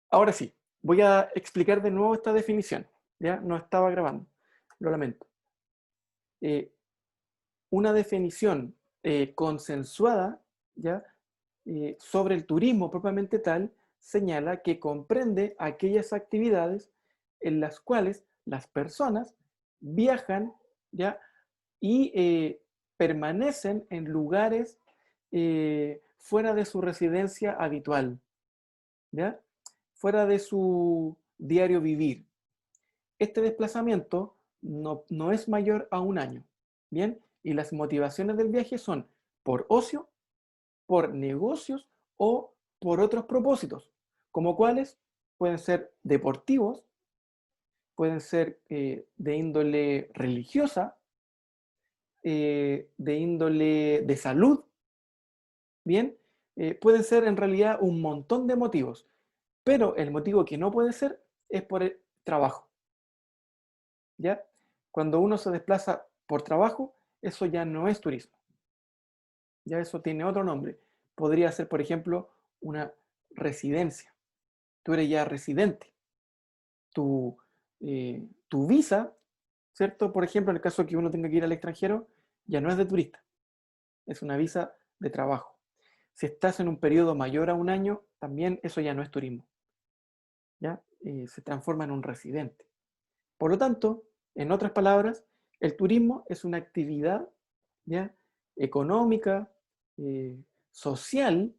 Ahora sí, voy a explicar de nuevo esta definición. ¿Ya? No estaba grabando, lo lamento. Eh, una definición consensuada, ¿ya? Sobre el turismo propiamente tal, señala que comprende aquellas actividades en las cuales las personas viajan, ¿ya? Y permanecen en lugares fuera de su residencia habitual, ¿ya? Fuera de su diario vivir. Este desplazamiento no es mayor a un año, ¿bien? Y las motivaciones del viaje son por ocio, por negocios o por otros propósitos, como cuáles pueden ser deportivos, pueden ser de índole religiosa, de índole de salud, ¿bien? Pueden ser en realidad un montón de motivos, pero el motivo que no puede ser es por el trabajo, ¿ya? Cuando uno se desplaza por trabajo, eso ya no es turismo, ya eso tiene otro nombre. Podría ser, por ejemplo, una residencia. Tú eres ya residente. Tu visa, ¿cierto? Por ejemplo, en el caso de que uno tenga que ir al extranjero, ya no es de turista, es una visa de trabajo. Si estás en un periodo mayor a un año, también eso ya no es turismo, ¿ya? Se transforma en un residente. Por lo tanto, en otras palabras, el turismo es una actividad, ¿ya? Económica, social,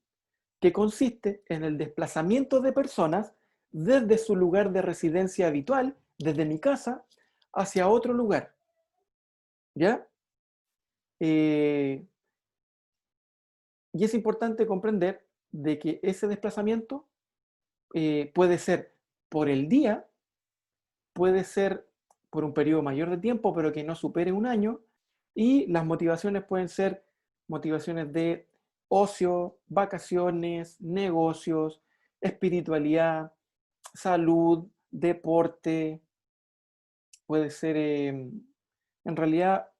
que consiste en el desplazamiento de personas desde su lugar de residencia habitual, desde mi casa, hacia otro lugar, ¿ya? Eh, y es importante comprender de que ese desplazamiento puede ser por el día, puede ser por un periodo mayor de tiempo, pero que no supere un año, y las motivaciones pueden ser motivaciones de ocio, vacaciones, negocios, espiritualidad, salud, deporte, puede ser en realidad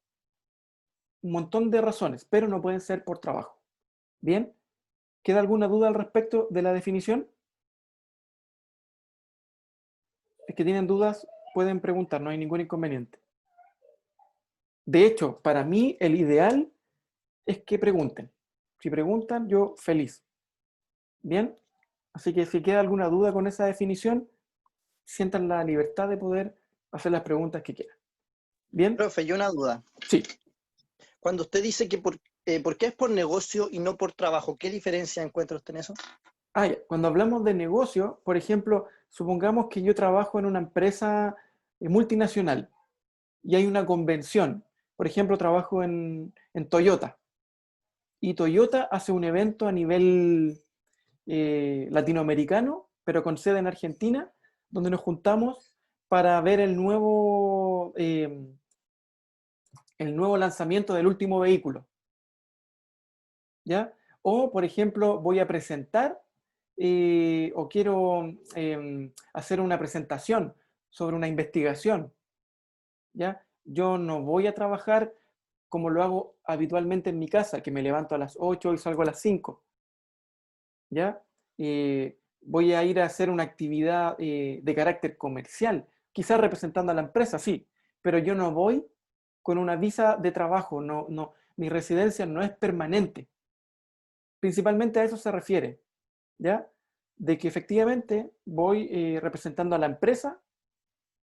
un montón de razones, pero no pueden ser por trabajo. ¿Bien? ¿Queda alguna duda al respecto de la definición? Si es que tienen dudas, pueden preguntar, no hay ningún inconveniente. De hecho, para mí el ideal es que pregunten. Si preguntan, yo feliz. ¿Bien? Así que si queda alguna duda con esa definición, sientan la libertad de poder hacer las preguntas que quieran. ¿Bien? Profe, yo una duda. Sí. Cuando usted dice que por qué es por negocio y no por trabajo, ¿qué diferencia encuentra usted en eso? Ya. Cuando hablamos de negocio, por ejemplo, supongamos que yo trabajo en una empresa multinacional y hay una convención. Por ejemplo, trabajo en Toyota y Toyota hace un evento a nivel latinoamericano, pero con sede en Argentina, donde nos juntamos para ver el nuevo lanzamiento del último vehículo, ¿ya? O, por ejemplo, voy a presentar o quiero hacer una presentación sobre una investigación, ¿ya? Yo no voy a trabajar como lo hago habitualmente en mi casa, que me levanto a las 8 y salgo a las 5, ¿ya? Voy a ir a hacer una actividad de carácter comercial, quizás representando a la empresa, sí, pero yo no voy con una visa de trabajo, mi residencia no es permanente. Principalmente a eso se refiere, ¿ya? De que efectivamente voy representando a la empresa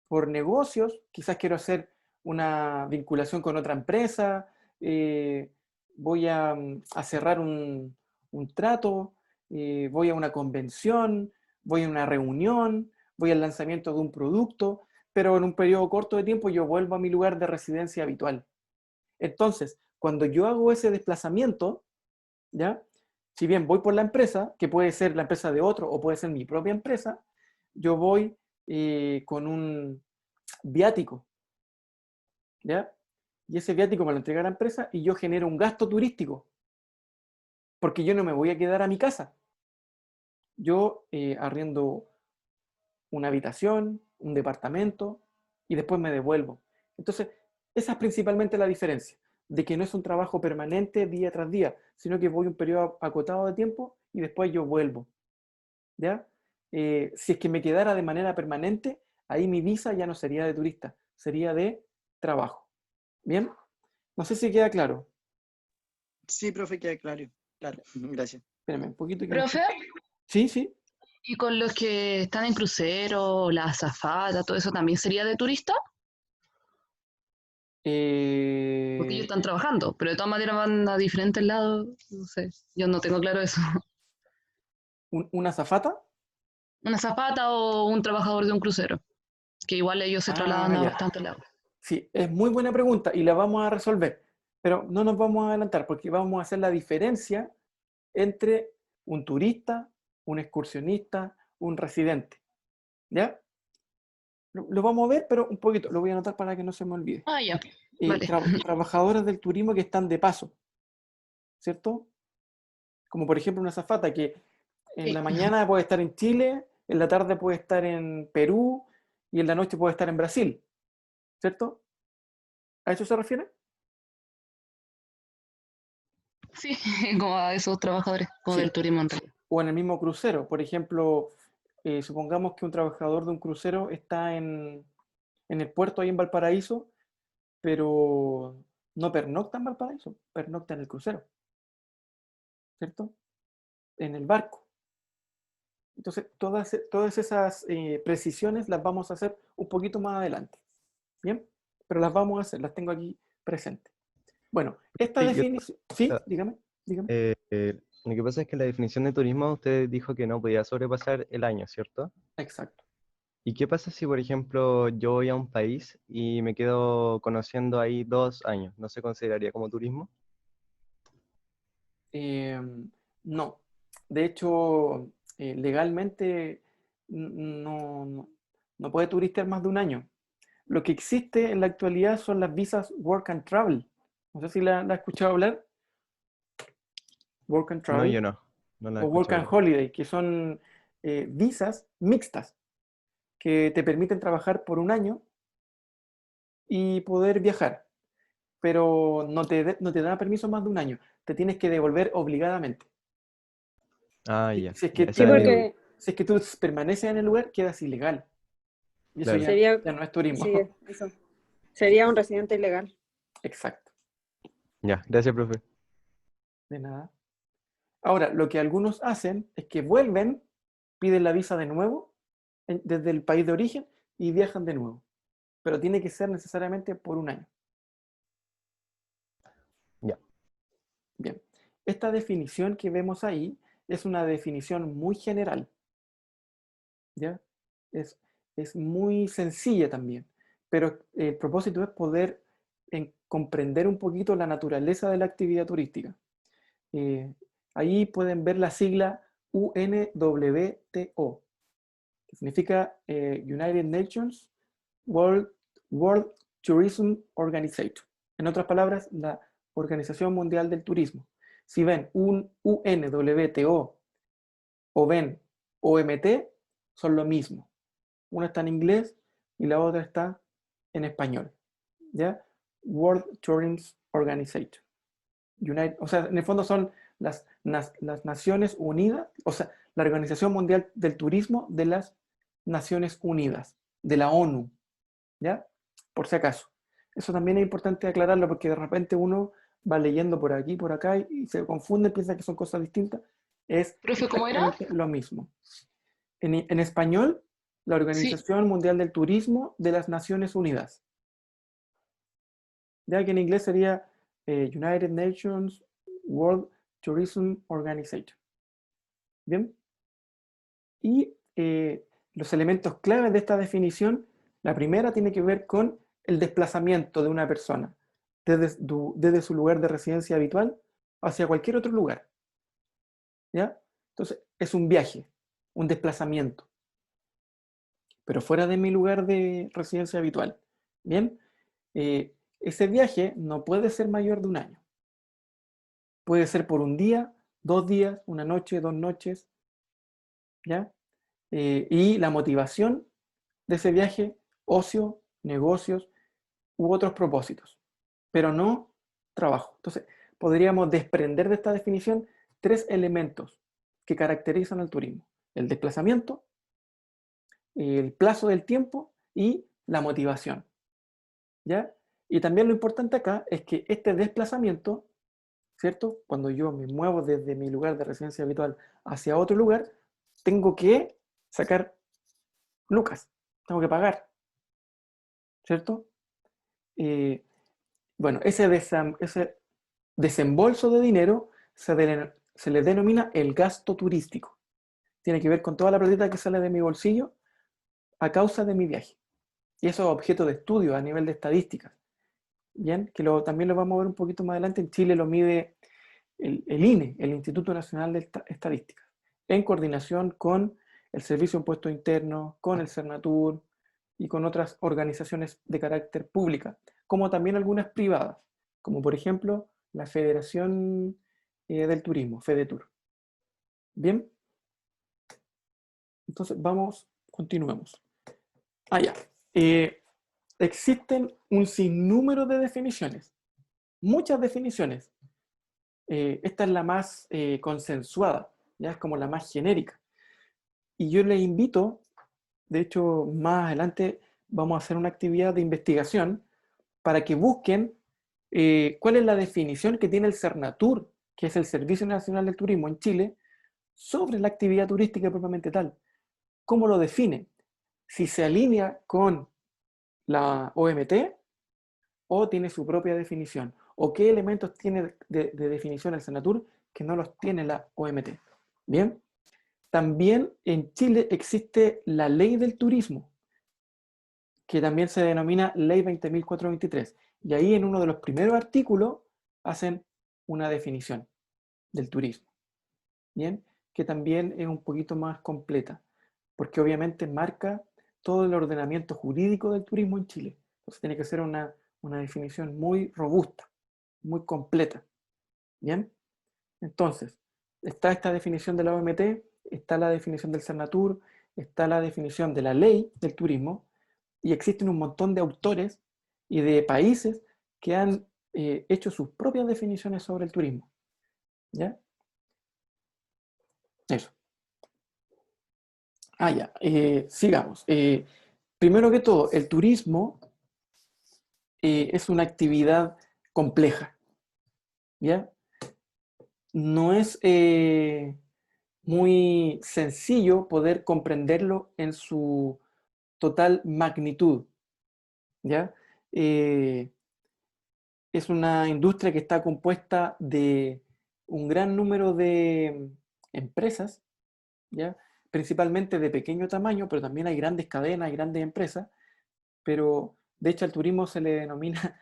por negocios, quizás quiero hacer una vinculación con otra empresa, eh, voy a cerrar un trato, voy a una convención, voy a una reunión, voy al lanzamiento de un producto, pero en un periodo corto de tiempo yo vuelvo a mi lugar de residencia habitual. Entonces, cuando yo hago ese desplazamiento, ¿ya? Si bien voy por la empresa, que puede ser la empresa de otro o puede ser mi propia empresa, yo voy con un viático, ¿ya? Y ese viático me lo entrega la empresa y yo genero un gasto turístico, porque yo no me voy a quedar a mi casa. Yo arriendo una habitación, un departamento y después me devuelvo. Entonces, esa es principalmente la diferencia, de que no es un trabajo permanente día tras día, sino que voy un periodo acotado de tiempo y después yo vuelvo, ¿ya? si es que me quedara de manera permanente, ahí mi visa ya no sería de turista, sería de trabajo. ¿Bien? No sé si queda claro. Sí, profe, queda claro. Claro, gracias. Espérame un poquito que me Profe, estoy... Sí, sí. ¿y con los que están en crucero, la azafata, todo eso también sería de turista? Porque ellos Eh, están trabajando, pero de todas maneras van a diferentes lados. No sé, yo no tengo claro eso. ¿Una azafata? Una azafata o un trabajador de un crucero, que igual ellos se Ah, trasladan a ya. bastantes lados. Sí, es muy buena pregunta y la vamos a resolver, pero no nos vamos a adelantar porque vamos a hacer la diferencia entre un turista, un excursionista, un residente. ¿Ya? Lo vamos a ver, pero un poquito, lo voy a anotar para que no se me olvide. Ah, ya, vale. Trabajadores del turismo que están de paso, ¿cierto? Como por ejemplo una azafata que en Sí. la mañana puede estar en Chile, en la tarde puede estar en Perú y en la noche puede estar en Brasil, ¿cierto? ¿A eso se refiere? Sí, como a esos trabajadores, como Sí. del turismo en realidad. O en el mismo crucero. Por ejemplo, supongamos que un trabajador de un crucero está en el puerto ahí en Valparaíso, pero no pernocta en Valparaíso, pernocta en el crucero, ¿cierto? En el barco. Entonces, todas esas precisiones las vamos a hacer un poquito más adelante. ¿Bien? Pero las vamos a hacer, las tengo aquí presentes. Bueno, esta Sí, definición... Sí, dígame, dígame. lo que pasa es que la definición de turismo usted dijo que no podía sobrepasar el año, ¿cierto? Exacto. ¿Y qué pasa si, por ejemplo, yo voy a un país y me quedo conociendo ahí 2 años? ¿No se consideraría como turismo? Eh, no. De hecho, legalmente no puede turistear más de un año. Lo que existe en la actualidad son las visas Work and Travel. No sé si la has escuchado hablar. Work and No, Travel yo no. No la o Work escuché and hablar. Holiday, que son visas mixtas que te permiten trabajar por un año y poder viajar, pero no te da permiso más de un año. Te tienes que devolver obligadamente. Ah, Si ya. si es que Ya, Sí, esa es... porque si es que tú permaneces en el lugar, quedas ilegal. Y eso Claro. sería, ya no es turismo. sí, eso. Sería un residente ilegal. Exacto. Ya, gracias, profe. De nada. Ahora, lo que algunos hacen es que vuelven, piden la visa de nuevo desde el país de origen y viajan de nuevo. Pero tiene que ser necesariamente por un año. Ya. Bien. Esta definición que vemos ahí es una definición muy general. ¿Ya? Es, es muy sencilla también. Pero el propósito es poder comprender un poquito la naturaleza de la actividad turística. Eh, Ahí pueden ver la sigla UNWTO, que significa United Nations World Tourism Organization. En otras palabras, la Organización Mundial del Turismo. Si ven un UNWTO o ven OMT, son lo mismo. Una está en inglés y la otra está en español. ¿Ya? World Tourism Organization. O sea, en el fondo son las Naciones Unidas, o sea, la Organización Mundial del Turismo de las Naciones Unidas, de la ONU, ¿ya? Por si acaso. Eso también es importante aclararlo porque de repente uno va leyendo por aquí, por acá y se confunde, piensa que son cosas distintas. Es Profe, ¿cómo era? exactamente lo mismo. En español, la Sí. Organización Mundial del Turismo de las Naciones Unidas. Ya que en inglés sería United Nations World Tourism Organization. Bien. Y los elementos claves de esta definición, la primera tiene que ver con el desplazamiento de una persona desde su lugar de residencia habitual hacia cualquier otro lugar. ¿Ya? Entonces, es un viaje, un desplazamiento, pero fuera de mi lugar de residencia habitual. Bien. Ese viaje no puede ser mayor de un año. Puede ser por un día, 2 días, una noche, 2 noches, ¿ya? Y la motivación de ese viaje, ocio, negocios u otros propósitos, pero no trabajo. Entonces, podríamos desprender de esta definición 3 elementos que caracterizan al turismo: el desplazamiento, el plazo del tiempo y la motivación, ¿ya? Y también lo importante acá es que este desplazamiento, ¿cierto? Cuando yo me muevo desde mi lugar de residencia habitual hacia otro lugar, tengo que sacar lucas, tengo que pagar, ¿cierto? Bueno, ese desembolso de dinero se le denomina el gasto turístico. Tiene que ver con toda la platita que sale de mi bolsillo a causa de mi viaje. Y eso es objeto de estudio a nivel de estadísticas. Bien, que también lo vamos a ver un poquito más adelante. En Chile lo mide el INE, el Instituto Nacional de Estadísticas, en coordinación con el Servicio de Impuestos Internos, con el Cernatur y con otras organizaciones de carácter pública, como también algunas privadas, como por ejemplo la Federación del Turismo, FEDETUR. Bien, entonces continuemos. Ya. Existen un sinnúmero de definiciones, muchas definiciones. Esta es la más consensuada, ya es como la más genérica. Y yo les invito, de hecho, más adelante vamos a hacer una actividad de investigación para que busquen cuál es la definición que tiene el Cernatur, que es el Servicio Nacional del Turismo en Chile, sobre la actividad turística propiamente tal. ¿Cómo lo define? Si se alinea con la OMT o tiene su propia definición, o qué elementos tiene de definición el Cernatur que no los tiene la OMT. Bien, también en Chile existe la Ley del Turismo, que también se denomina Ley 20.423, y ahí en uno de los primeros artículos hacen una definición del turismo, bien, que también es un poquito más completa, porque obviamente marca todo el ordenamiento jurídico del turismo en Chile. Entonces tiene que ser una definición muy robusta, muy completa. ¿Bien? Entonces, está esta definición de la OMT, está la definición del Cernatur, está la definición de la ley del turismo, y existen un montón de autores y de países que han hecho sus propias definiciones sobre el turismo. ¿Ya? Eso. Ya. Sigamos. Primero que todo, el turismo es una actividad compleja. ¿Ya? No es muy sencillo poder comprenderlo en su total magnitud. ¿Ya? Es una industria que está compuesta de un gran número de empresas, ¿ya? Principalmente de pequeño tamaño, pero también hay grandes cadenas, hay grandes empresas, pero de hecho al turismo se le denomina,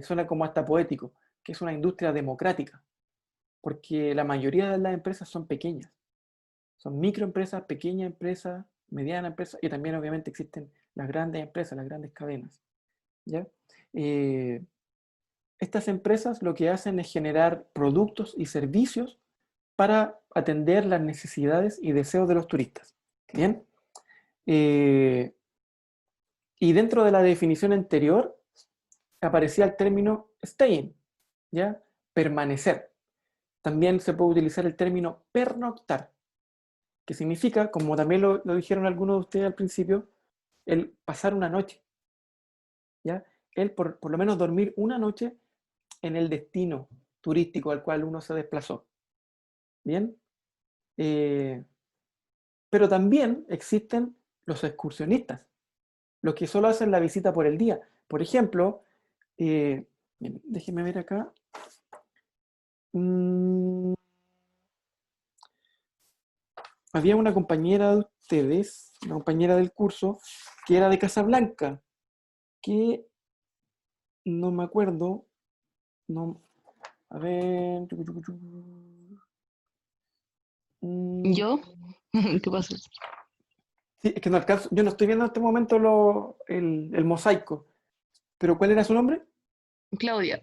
suena como hasta poético, que es una industria democrática, porque la mayoría de las empresas son pequeñas, son microempresas, pequeñas empresas, medianas empresas, y también obviamente existen las grandes empresas, las grandes cadenas, ¿ya? Estas empresas lo que hacen es generar productos y servicios para atender las necesidades y deseos de los turistas. ¿Bien? Y dentro de la definición anterior aparecía el término staying, ¿ya? Permanecer. También se puede utilizar el término pernoctar, que significa, como también lo dijeron algunos de ustedes al principio, el pasar una noche, ¿ya? El por lo menos dormir una noche en el destino turístico al cual uno se desplazó. ¿Bien? Pero también existen los excursionistas, los que solo hacen la visita por el día. Por ejemplo, déjenme ver acá. Había una compañera de ustedes, una compañera del curso, que era de Casablanca, que no me acuerdo. No, a ver. ¿Yo? ¿Qué pasa? Sí, es que no alcanzo, yo no estoy viendo en este momento el mosaico. ¿Pero cuál era su nombre? Claudia.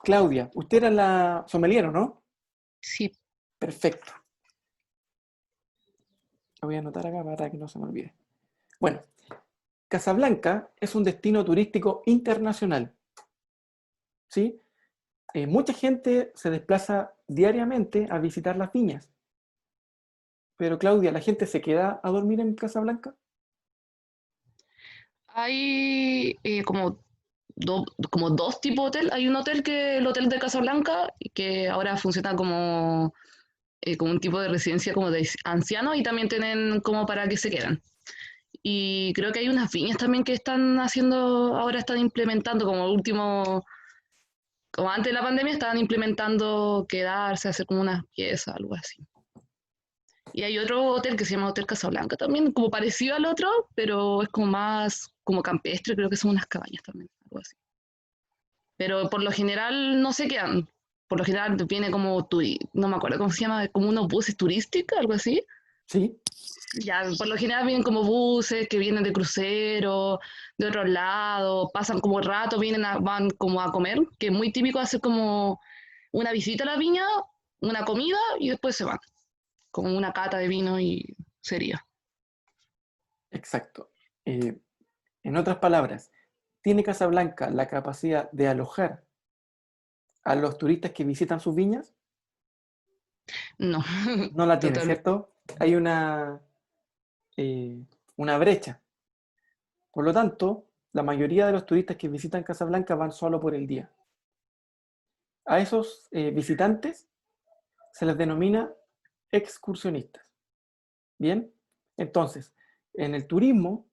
Claudia. Usted era la sommelier, ¿no? Sí. Perfecto. Lo voy a anotar acá para que no se me olvide. Bueno, Casablanca es un destino turístico internacional. ¿Sí? Mucha gente se desplaza diariamente a visitar las viñas. Pero Claudia, ¿la gente se queda a dormir en Casablanca? Hay como dos tipos de hotel. Hay un hotel el hotel de Casablanca, que ahora funciona como un tipo de residencia como de ancianos y también tienen como para que se quedan. Y creo que hay unas viñas también que están haciendo, ahora están implementando como último, como antes de la pandemia, estaban implementando quedarse, hacer como unas piezas, algo así. Y hay otro hotel que se llama Hotel Casablanca también, como parecido al otro, pero es como más como campestre, creo que son unas cabañas también, algo así. Pero por lo general no se quedan. Por lo general viene como, no me acuerdo cómo se llama, como unos buses turísticos, algo así. Sí. Ya, por lo general vienen como buses que vienen de crucero, de otros lados, pasan como rato, van como a comer, que es muy típico hacer como una visita a la viña, una comida y después se van, como una cata de vino y sería. Exacto. En otras palabras, ¿tiene Casablanca la capacidad de alojar a los turistas que visitan sus viñas? No, No la tiene, totalmente. ¿cierto? Hay una brecha. Por lo tanto, la mayoría de los turistas que visitan Casablanca van solo por el día. A esos visitantes se les denomina excursionistas. ¿Bien? Entonces, en el turismo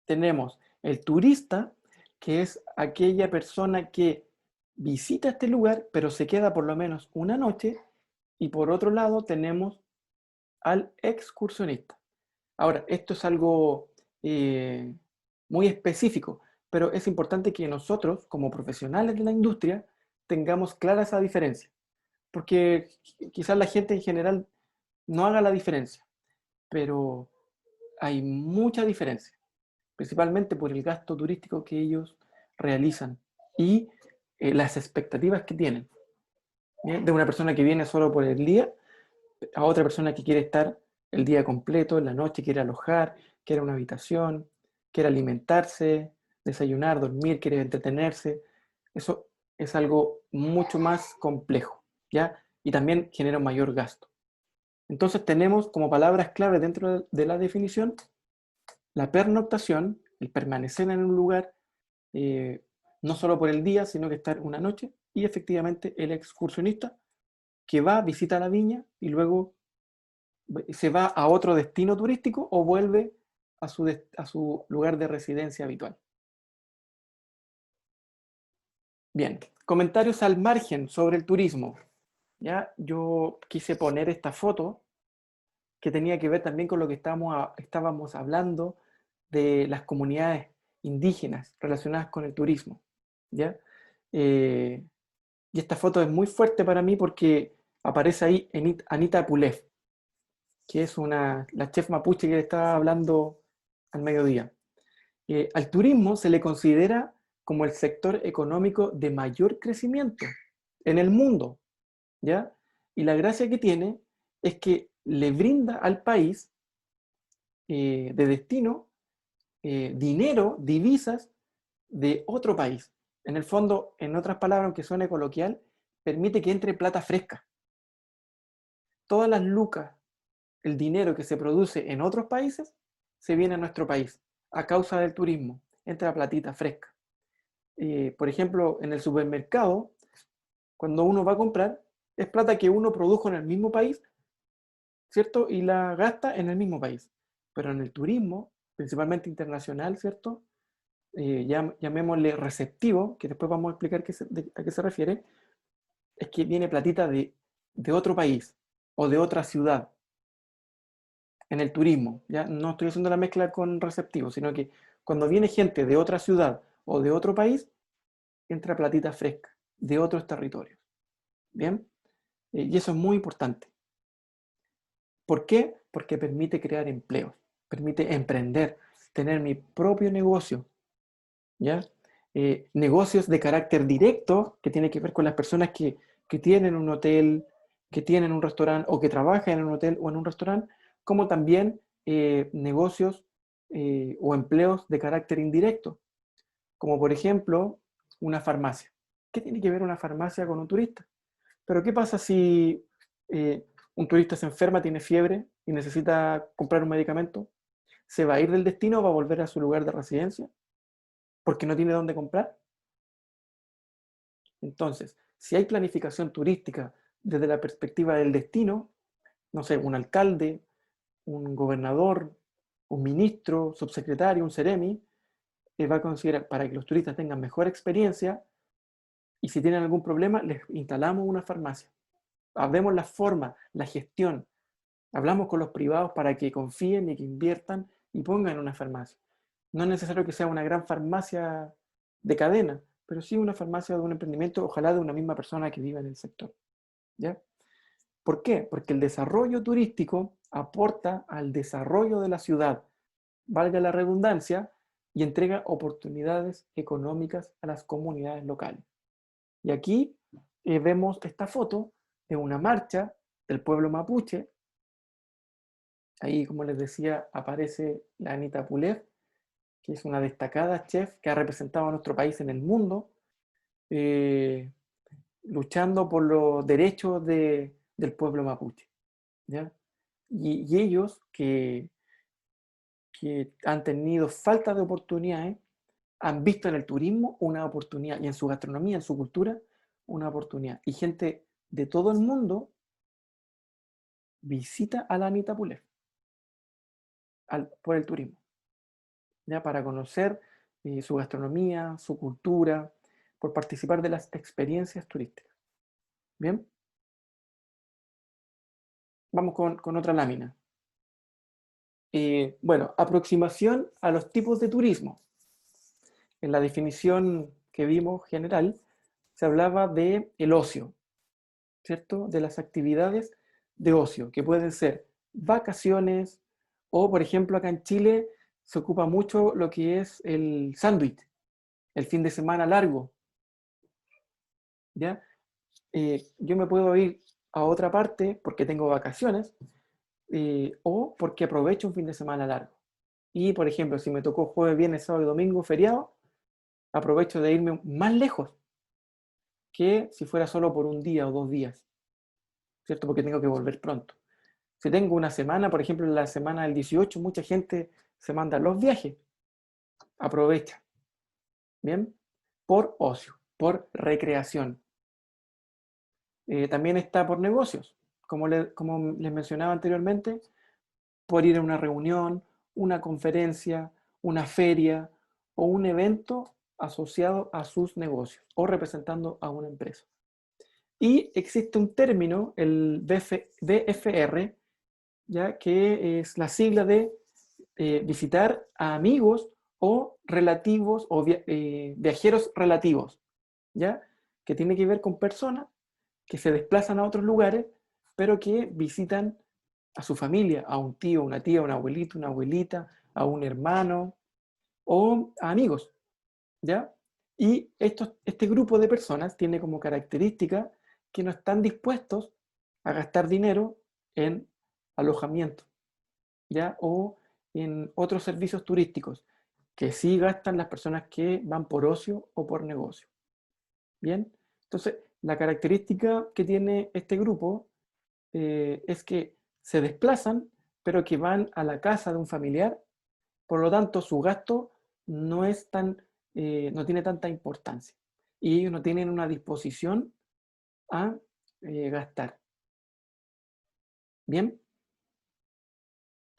tenemos el turista, que es aquella persona que visita este lugar, pero se queda por lo menos una noche, y por otro lado tenemos al excursionista. Ahora, esto es algo muy específico, pero es importante que nosotros, como profesionales de la industria, tengamos clara esa diferencia, porque quizás la gente en general no haga la diferencia, pero hay mucha diferencia, principalmente por el gasto turístico que ellos realizan y las expectativas que tienen. ¿Bien? De una persona que viene solo por el día a otra persona que quiere estar el día completo, en la noche quiere alojar, quiere una habitación, quiere alimentarse, desayunar, dormir, quiere entretenerse. Eso es algo mucho más complejo, ¿ya? Y también genera un mayor gasto. Entonces tenemos como palabras clave dentro de la definición la pernoctación, el permanecer en un lugar, no solo por el día, sino que estar una noche, y efectivamente el excursionista que va, visita la viña y luego se va a otro destino turístico o vuelve a su lugar de residencia habitual. Bien, comentarios al margen sobre el turismo. ¿Ya? Yo quise poner esta foto que tenía que ver también con lo que estábamos hablando de las comunidades indígenas relacionadas con el turismo. ¿Ya? Y esta foto es muy fuerte para mí porque aparece ahí Anita Pulef, que es la chef mapuche que estaba hablando al mediodía. Al turismo se le considera como el sector económico de mayor crecimiento en el mundo, ¿ya? Y la gracia que tiene es que le brinda al país de destino dinero, divisas de otro país. En el fondo, en otras palabras, aunque suene coloquial, permite que entre plata fresca. Todas las lucas, el dinero que se produce en otros países, se viene a nuestro país a causa del turismo, entra platita fresca. Por ejemplo, en el supermercado, cuando uno va a comprar, es plata que uno produjo en el mismo país, ¿cierto? Y la gasta en el mismo país. Pero en el turismo, principalmente internacional, ¿cierto? Llamémosle receptivo, que después vamos a explicar a qué se refiere, es que viene platita de otro país o de otra ciudad. En el turismo, ya no estoy haciendo la mezcla con receptivo, sino que cuando viene gente de otra ciudad o de otro país, entra platita fresca de otros territorios. ¿Bien? Y eso es muy importante. ¿Por qué? Porque permite crear empleos, permite emprender, tener mi propio negocio, ¿ya? Negocios de carácter directo, que tiene que ver con las personas que tienen un hotel, que tienen un restaurante o que trabajan en un hotel o en un restaurante, como también negocios o empleos de carácter indirecto, como por ejemplo una farmacia. ¿Qué tiene que ver una farmacia con un turista? Pero ¿qué pasa si un turista se enferma, tiene fiebre y necesita comprar un medicamento, ¿se va a ir del destino o va a volver a su lugar de residencia? Porque no tiene dónde comprar. Entonces, si hay planificación turística desde la perspectiva del destino, no sé, un alcalde, un gobernador, un ministro, subsecretario, un seremi, va a considerar para que los turistas tengan mejor experiencia y si tienen algún problema, les instalamos una farmacia. Hablemos la forma, la gestión. Hablamos con los privados para que confíen y que inviertan y pongan una farmacia. No es necesario que sea una gran farmacia de cadena, pero sí una farmacia de un emprendimiento, ojalá de una misma persona que viva en el sector. ¿Ya? ¿Por qué? Porque el desarrollo turístico aporta al desarrollo de la ciudad, valga la redundancia, y entrega oportunidades económicas a las comunidades locales. Y aquí vemos esta foto de una marcha del pueblo mapuche. Ahí, como les decía, aparece la Anita Pulev, que es una destacada chef que ha representado a nuestro país en el mundo, luchando por los derechos del pueblo mapuche. ¿Ya? Y ellos que han tenido falta de oportunidades, han visto en el turismo una oportunidad, y en su gastronomía, en su cultura, una oportunidad. Y gente de todo el mundo visita a la Anita Pulev por el turismo, ¿ya? Para conocer su gastronomía, su cultura, por participar de las experiencias turísticas. ¿Bien? Vamos con otra lámina. Bueno, aproximación a los tipos de turismo. En la definición que vimos general, se hablaba de el ocio, ¿cierto? De las actividades de ocio, que pueden ser vacaciones, o por ejemplo acá en Chile se ocupa mucho lo que es el sándwich, el fin de semana largo, ¿ya? Yo me puedo ir a otra parte porque tengo vacaciones, o porque aprovecho un fin de semana largo. Y por ejemplo, si me tocó jueves, viernes, sábado y domingo, feriado, aprovecho de irme más lejos que si fuera solo por un día o 2 días, ¿cierto? Porque tengo que volver pronto. Si tengo una semana, por ejemplo, en la semana del 18, mucha gente se manda los viajes. Aprovecha. ¿Bien? Por ocio, por recreación. También está por negocios. Como les mencionaba anteriormente, por ir a una reunión, una conferencia, una feria o un evento asociado a sus negocios o representando a una empresa. Y existe un término, el VFR, ¿ya? Que es la sigla de visitar a amigos o relativos o viajeros relativos, ¿ya? Que tiene que ver con personas que se desplazan a otros lugares, pero que visitan a su familia, a un tío, una tía, un abuelito, una abuelita, a un hermano o a amigos, ¿ya? Y este grupo de personas tiene como característica que no están dispuestos a gastar dinero en alojamiento, ¿ya? O en otros servicios turísticos, que sí gastan las personas que van por ocio o por negocio. ¿Bien? Entonces, la característica que tiene este grupo es que se desplazan, pero que van a la casa de un familiar, por lo tanto, su gasto no es no tiene tanta importancia. Y ellos no tienen una disposición a gastar. ¿Bien?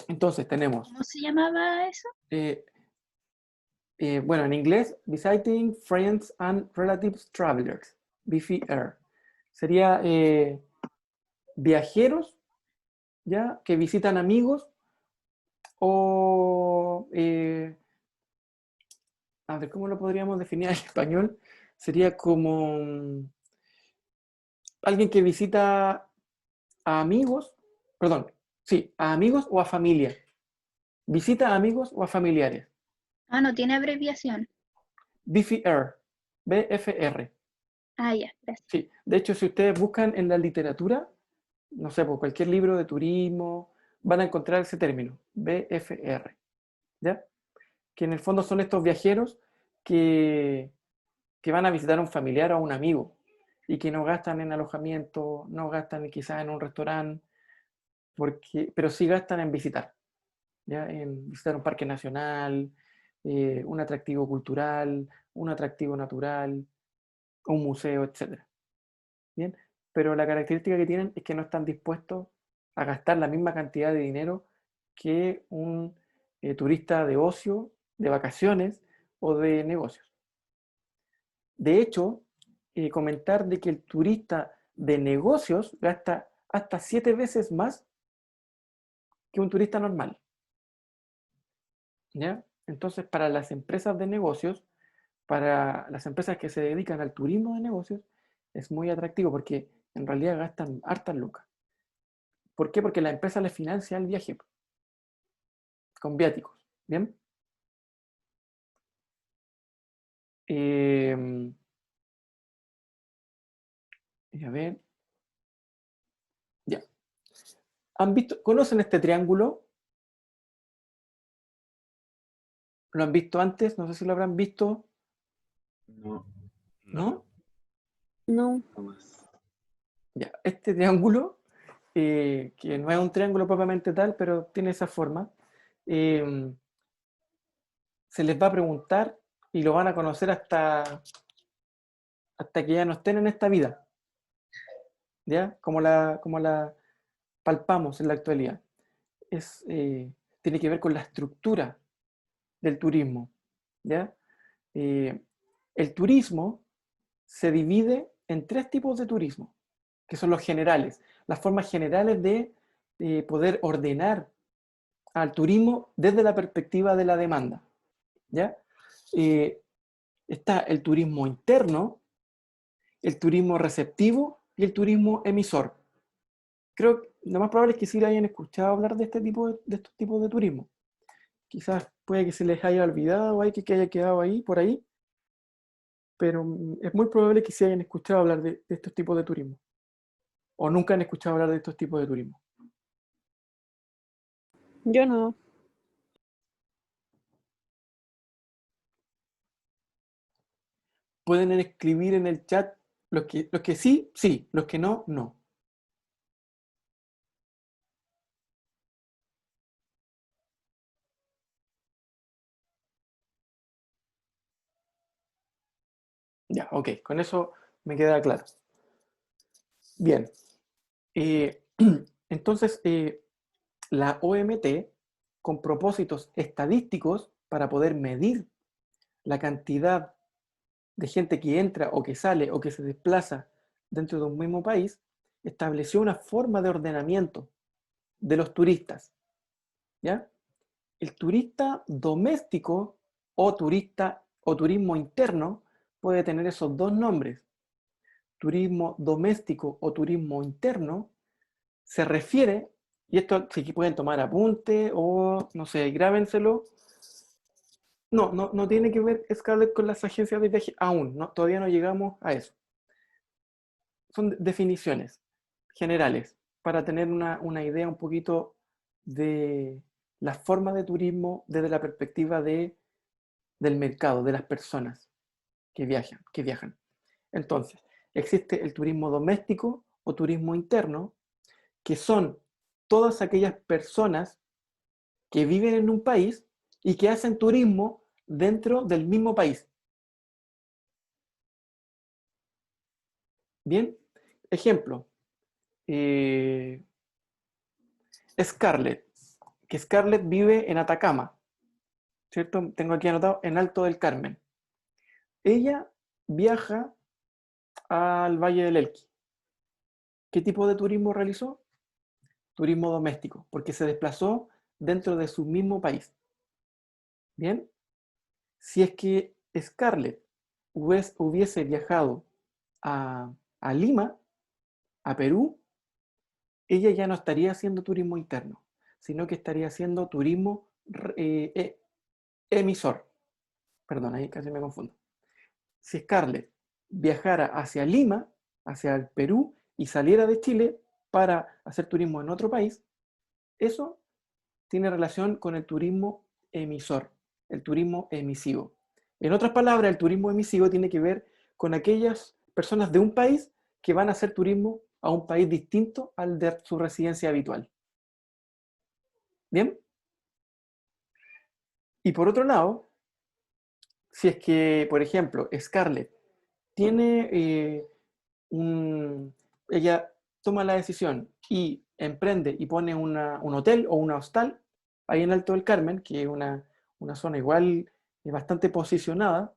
Entonces tenemos, ¿Cómo se llamaba eso? bueno, en inglés, Visiting Friends and Relatives Travelers, VFR. Sería viajeros, ¿ya? Que visitan amigos o, a ver, ¿cómo lo podríamos definir en español? Sería como alguien que visita a amigos, perdón, sí, a amigos o a familia. Visita a amigos o a familiares. Ah, no tiene abreviación. BFR, BFR. Ah, ya, gracias. Sí, de hecho, si ustedes buscan en la literatura, no sé, por cualquier libro de turismo, van a encontrar ese término, BFR, ¿ya? Que en el fondo son estos viajeros que van a visitar a un familiar o a un amigo y que no gastan en alojamiento, no gastan quizás en un restaurante, pero sí gastan en visitar, ¿ya? En visitar un parque nacional, un atractivo cultural, un atractivo natural, un museo, etc. ¿Bien? Pero la característica que tienen es que no están dispuestos a gastar la misma cantidad de dinero que un turista de ocio, de vacaciones o de negocios. De hecho, comentar de que el turista de negocios gasta hasta 7 veces más que un turista normal. ¿Ya? Entonces, para las empresas de negocios, para las empresas que se dedican al turismo de negocios, es muy atractivo porque en realidad gastan hartas lucas. ¿Por qué? Porque la empresa les financia el viaje con viáticos. ¿Bien? A ver. Ya. ¿Conocen este triángulo? ¿Lo han visto antes? No sé si lo habrán visto. No, ¿No? No. jamás. Ya. Este triángulo, que no es un triángulo propiamente tal, pero tiene esa forma, se les va a preguntar y lo van a conocer hasta que ya no estén en esta vida, ¿ya? Como la palpamos en la actualidad. Tiene que ver con la estructura del turismo, ¿ya? El turismo se divide en 3 tipos de turismo, que son los generales, las formas generales de poder ordenar al turismo desde la perspectiva de la demanda, ¿ya? Está el turismo interno, el turismo receptivo y el turismo emisor. Creo que lo más probable es que sí le hayan escuchado hablar de estos tipos de turismo. Quizás puede que se les haya olvidado o que haya quedado ahí, por ahí, pero es muy probable que sí hayan escuchado hablar de estos tipos de turismo. O nunca han escuchado hablar de estos tipos de turismo. Yo no. Pueden escribir en el chat los que sí, sí, los que no, no. Ya, ok, con eso me queda claro. Bien. Entonces, la OMT, con propósitos estadísticos para poder medir la cantidad de gente que entra o que sale o que se desplaza dentro de un mismo país, estableció una forma de ordenamiento de los turistas, ¿ya? El turista doméstico o turismo interno puede tener esos 2 nombres. Turismo doméstico o turismo interno se refiere, y esto si pueden tomar apunte o no sé, grábenselo. No tiene que ver Scarlett con las agencias de viaje aún, todavía no llegamos a eso. Son definiciones generales para tener una idea un poquito de la forma de turismo desde la perspectiva del mercado, de las personas que viajan. Entonces, existe el turismo doméstico o turismo interno, que son todas aquellas personas que viven en un país y que hacen turismo dentro del mismo país. Bien, ejemplo, Scarlett, que Scarlett vive en Atacama, ¿cierto? Tengo aquí anotado en Alto del Carmen. Ella viaja al Valle del Elqui. ¿Qué tipo de turismo realizó? Turismo doméstico, porque se desplazó dentro de su mismo país. Bien, si es que Scarlett hubiese viajado a Lima, a Perú, ella ya no estaría haciendo turismo interno, sino que estaría haciendo turismo emisor. Perdón, ahí casi me confundo. Si Scarlett viajara hacia Lima, hacia el Perú, y saliera de Chile para hacer turismo en otro país, eso tiene relación con el turismo emisor, el turismo emisivo. En otras palabras, el turismo emisivo tiene que ver con aquellas personas de un país que van a hacer turismo a un país distinto al de su residencia habitual. ¿Bien? Y por otro lado, si es que, por ejemplo, Scarlett tiene ella toma la decisión y emprende y pone un hotel o una hostal ahí en Alto del Carmen, que es una zona igual bastante posicionada,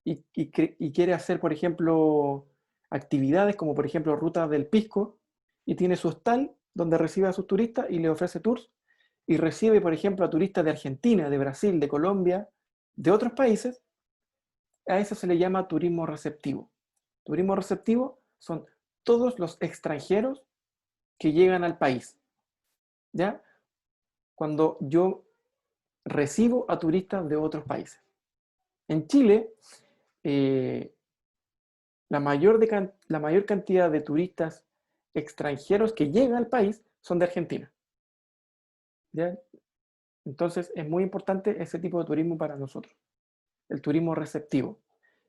y quiere hacer, por ejemplo, actividades como, por ejemplo, rutas del Pisco, y tiene su hostal donde recibe a sus turistas y le ofrece tours, y recibe, por ejemplo, a turistas de Argentina, de Brasil, de Colombia, de otros países. A eso se le llama turismo receptivo. Turismo receptivo son todos los extranjeros que llegan al país, ¿ya? Cuando yo recibo a turistas de otros países. En Chile, eh, la mayor cantidad de turistas extranjeros que llegan al país son de Argentina, ¿ya? Entonces es muy importante ese tipo de turismo para nosotros, el turismo receptivo.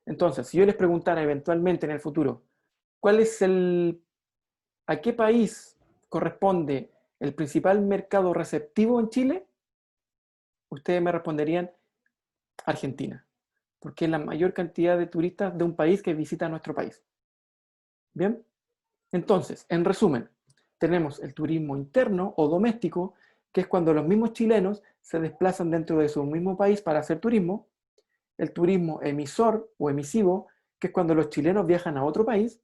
Entonces, si yo les preguntara eventualmente en el futuro, ¿cuál es a qué país corresponde el principal mercado receptivo en Chile? Ustedes me responderían Argentina, porque es la mayor cantidad de turistas de un país que visita nuestro país. Bien, entonces, en resumen, tenemos el turismo interno o doméstico, que es cuando los mismos chilenos se desplazan dentro de su mismo país para hacer turismo. El turismo emisor o emisivo, que es cuando los chilenos viajan a otro país.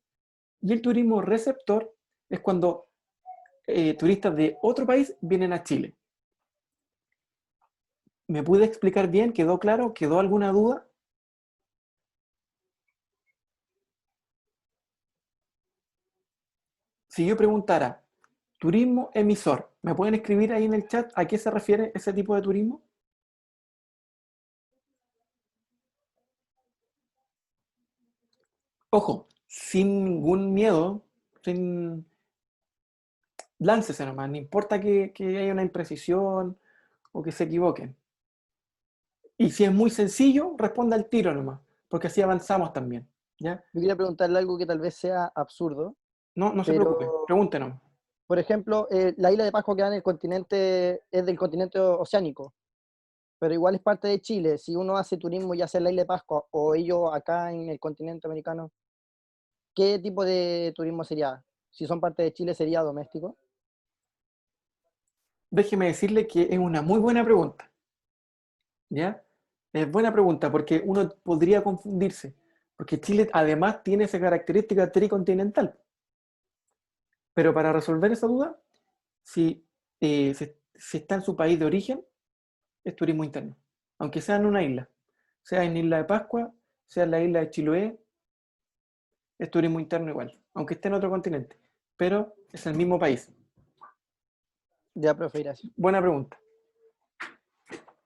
Y el turismo receptor es cuando turistas de otro país vienen a Chile. ¿Me pude explicar bien? ¿Quedó claro? ¿Quedó alguna duda? Si yo preguntara, turismo emisor, ¿me pueden escribir ahí en el chat a qué se refiere ese tipo de turismo? Ojo, sin ningún miedo, sin... láncese nomás, no importa que haya una imprecisión o que se equivoquen. Y si es muy sencillo, responda al tiro nomás, porque así avanzamos también, ¿ya? Yo quería preguntarle algo que tal vez sea absurdo, No se preocupe, pero, pregúntenos. por ejemplo, la isla de Pascua queda en el continente, es del continente oceánico, pero igual es parte de Chile. Si uno hace turismo ya sea en la isla de Pascua o ellos acá en el continente americano, ¿qué tipo de turismo sería? Si son parte de Chile, ¿sería doméstico? Déjeme decirle que es una muy buena pregunta, ¿ya? Es buena pregunta porque uno podría confundirse, porque Chile además tiene esa característica tricontinental. Pero para resolver esa duda, si está en su país de origen, es turismo interno, aunque sea en una isla, sea en Isla de Pascua, sea en la isla de Chiloé, es turismo interno igual, aunque esté en otro continente, pero es el mismo país. Ya, profe, gracias. Buena pregunta.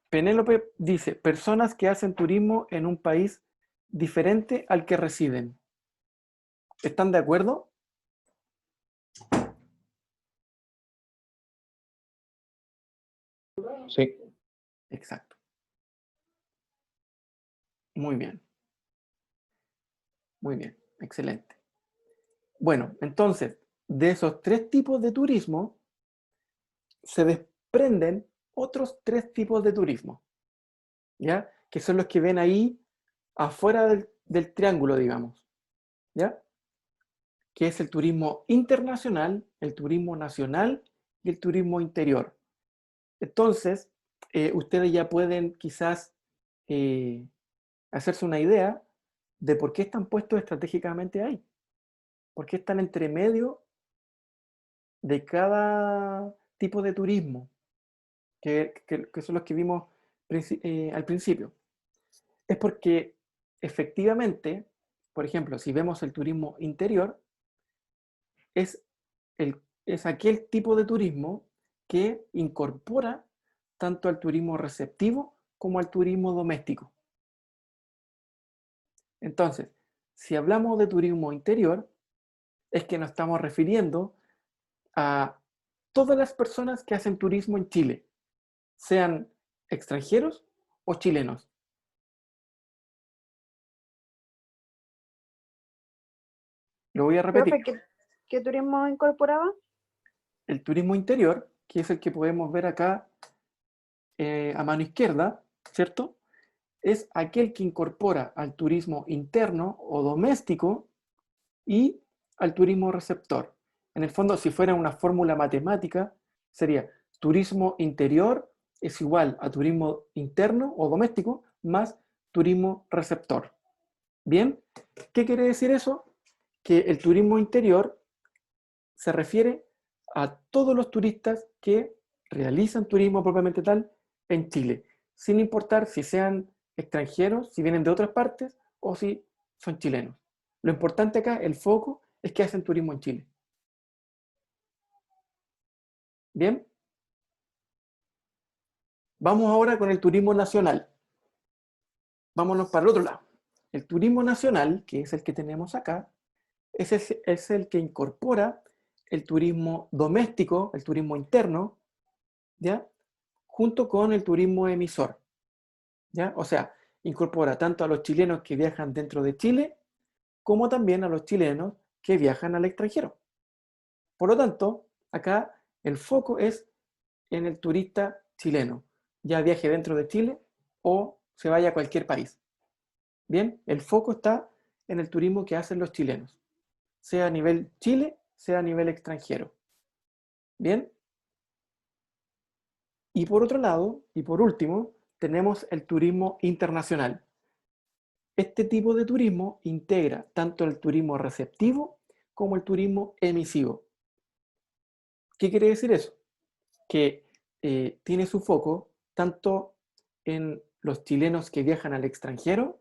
Penélope dice, personas que hacen turismo en un país diferente al que residen. ¿Están de acuerdo? Sí. Exacto. Muy bien. Muy bien. Excelente. Bueno, entonces, de esos tres tipos de turismo, se desprenden otros tres tipos de turismo, ¿ya? Que son los que ven ahí afuera del triángulo, digamos, ¿ya? Que es el turismo internacional, el turismo nacional y el turismo interior. Entonces, ustedes ya pueden quizás eh, hacerse una idea de por qué están puestos estratégicamente ahí, por qué están entre medio de cada tipo de turismo, que son los que vimos al principio. Es porque efectivamente, por ejemplo, si vemos el turismo interior, es, es aquel tipo de turismo que incorpora tanto al turismo receptivo como al turismo doméstico. Entonces, si hablamos de turismo interior, es que nos estamos refiriendo a todas las personas que hacen turismo en Chile, sean extranjeros o chilenos. Lo voy a repetir. Profe, ¿qué turismo incorporaba? El turismo interior, que es el que podemos ver acá a mano izquierda, ¿cierto? Es aquel que incorpora al turismo interno o doméstico y al turismo receptor. En el fondo, si fuera una fórmula matemática, sería turismo interior es igual a turismo interno o doméstico más turismo receptor. Bien, ¿qué quiere decir eso? Que el turismo interior se refiere a todos los turistas que realizan turismo propiamente tal en Chile, sin importar si sean extranjeros, si vienen de otras partes o si son chilenos. Lo importante acá, el foco, es que hacen turismo en Chile. Bien. Vamos ahora con el turismo nacional. Vámonos para el otro lado. El turismo nacional, que es el que tenemos acá, es el que incorpora el turismo doméstico, el turismo interno, ¿ya? Junto con el turismo emisor, ¿ya? O sea, incorpora tanto a los chilenos que viajan dentro de Chile, como también a los chilenos que viajan al extranjero. Por lo tanto, acá el foco es en el turista chileno, ya viaje dentro de Chile o se vaya a cualquier país. Bien, el foco está en el turismo que hacen los chilenos, sea a nivel Chile, sea a nivel extranjero. Bien. Y por otro lado, y por último, tenemos el turismo internacional. Este tipo de turismo integra tanto el turismo receptivo como el turismo emisivo. ¿Qué quiere decir eso? Que tiene su foco tanto en los chilenos que viajan al extranjero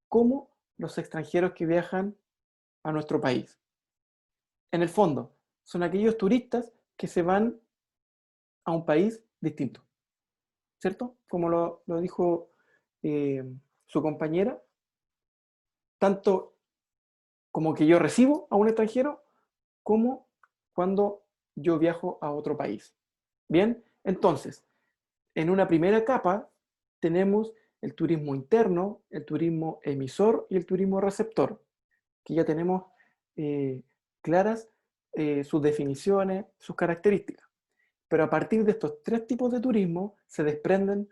como los extranjeros que viajan a nuestro país. En el fondo, son aquellos turistas que se van a un país distinto, ¿cierto? Como lo dijo su compañera, tanto como que yo recibo a un extranjero, como cuando yo viajo a otro país. Bien, entonces, en una primera capa tenemos el turismo interno, el turismo emisor y el turismo receptor, que ya tenemos claras sus definiciones, sus características. Pero a partir de estos tres tipos de turismo se desprenden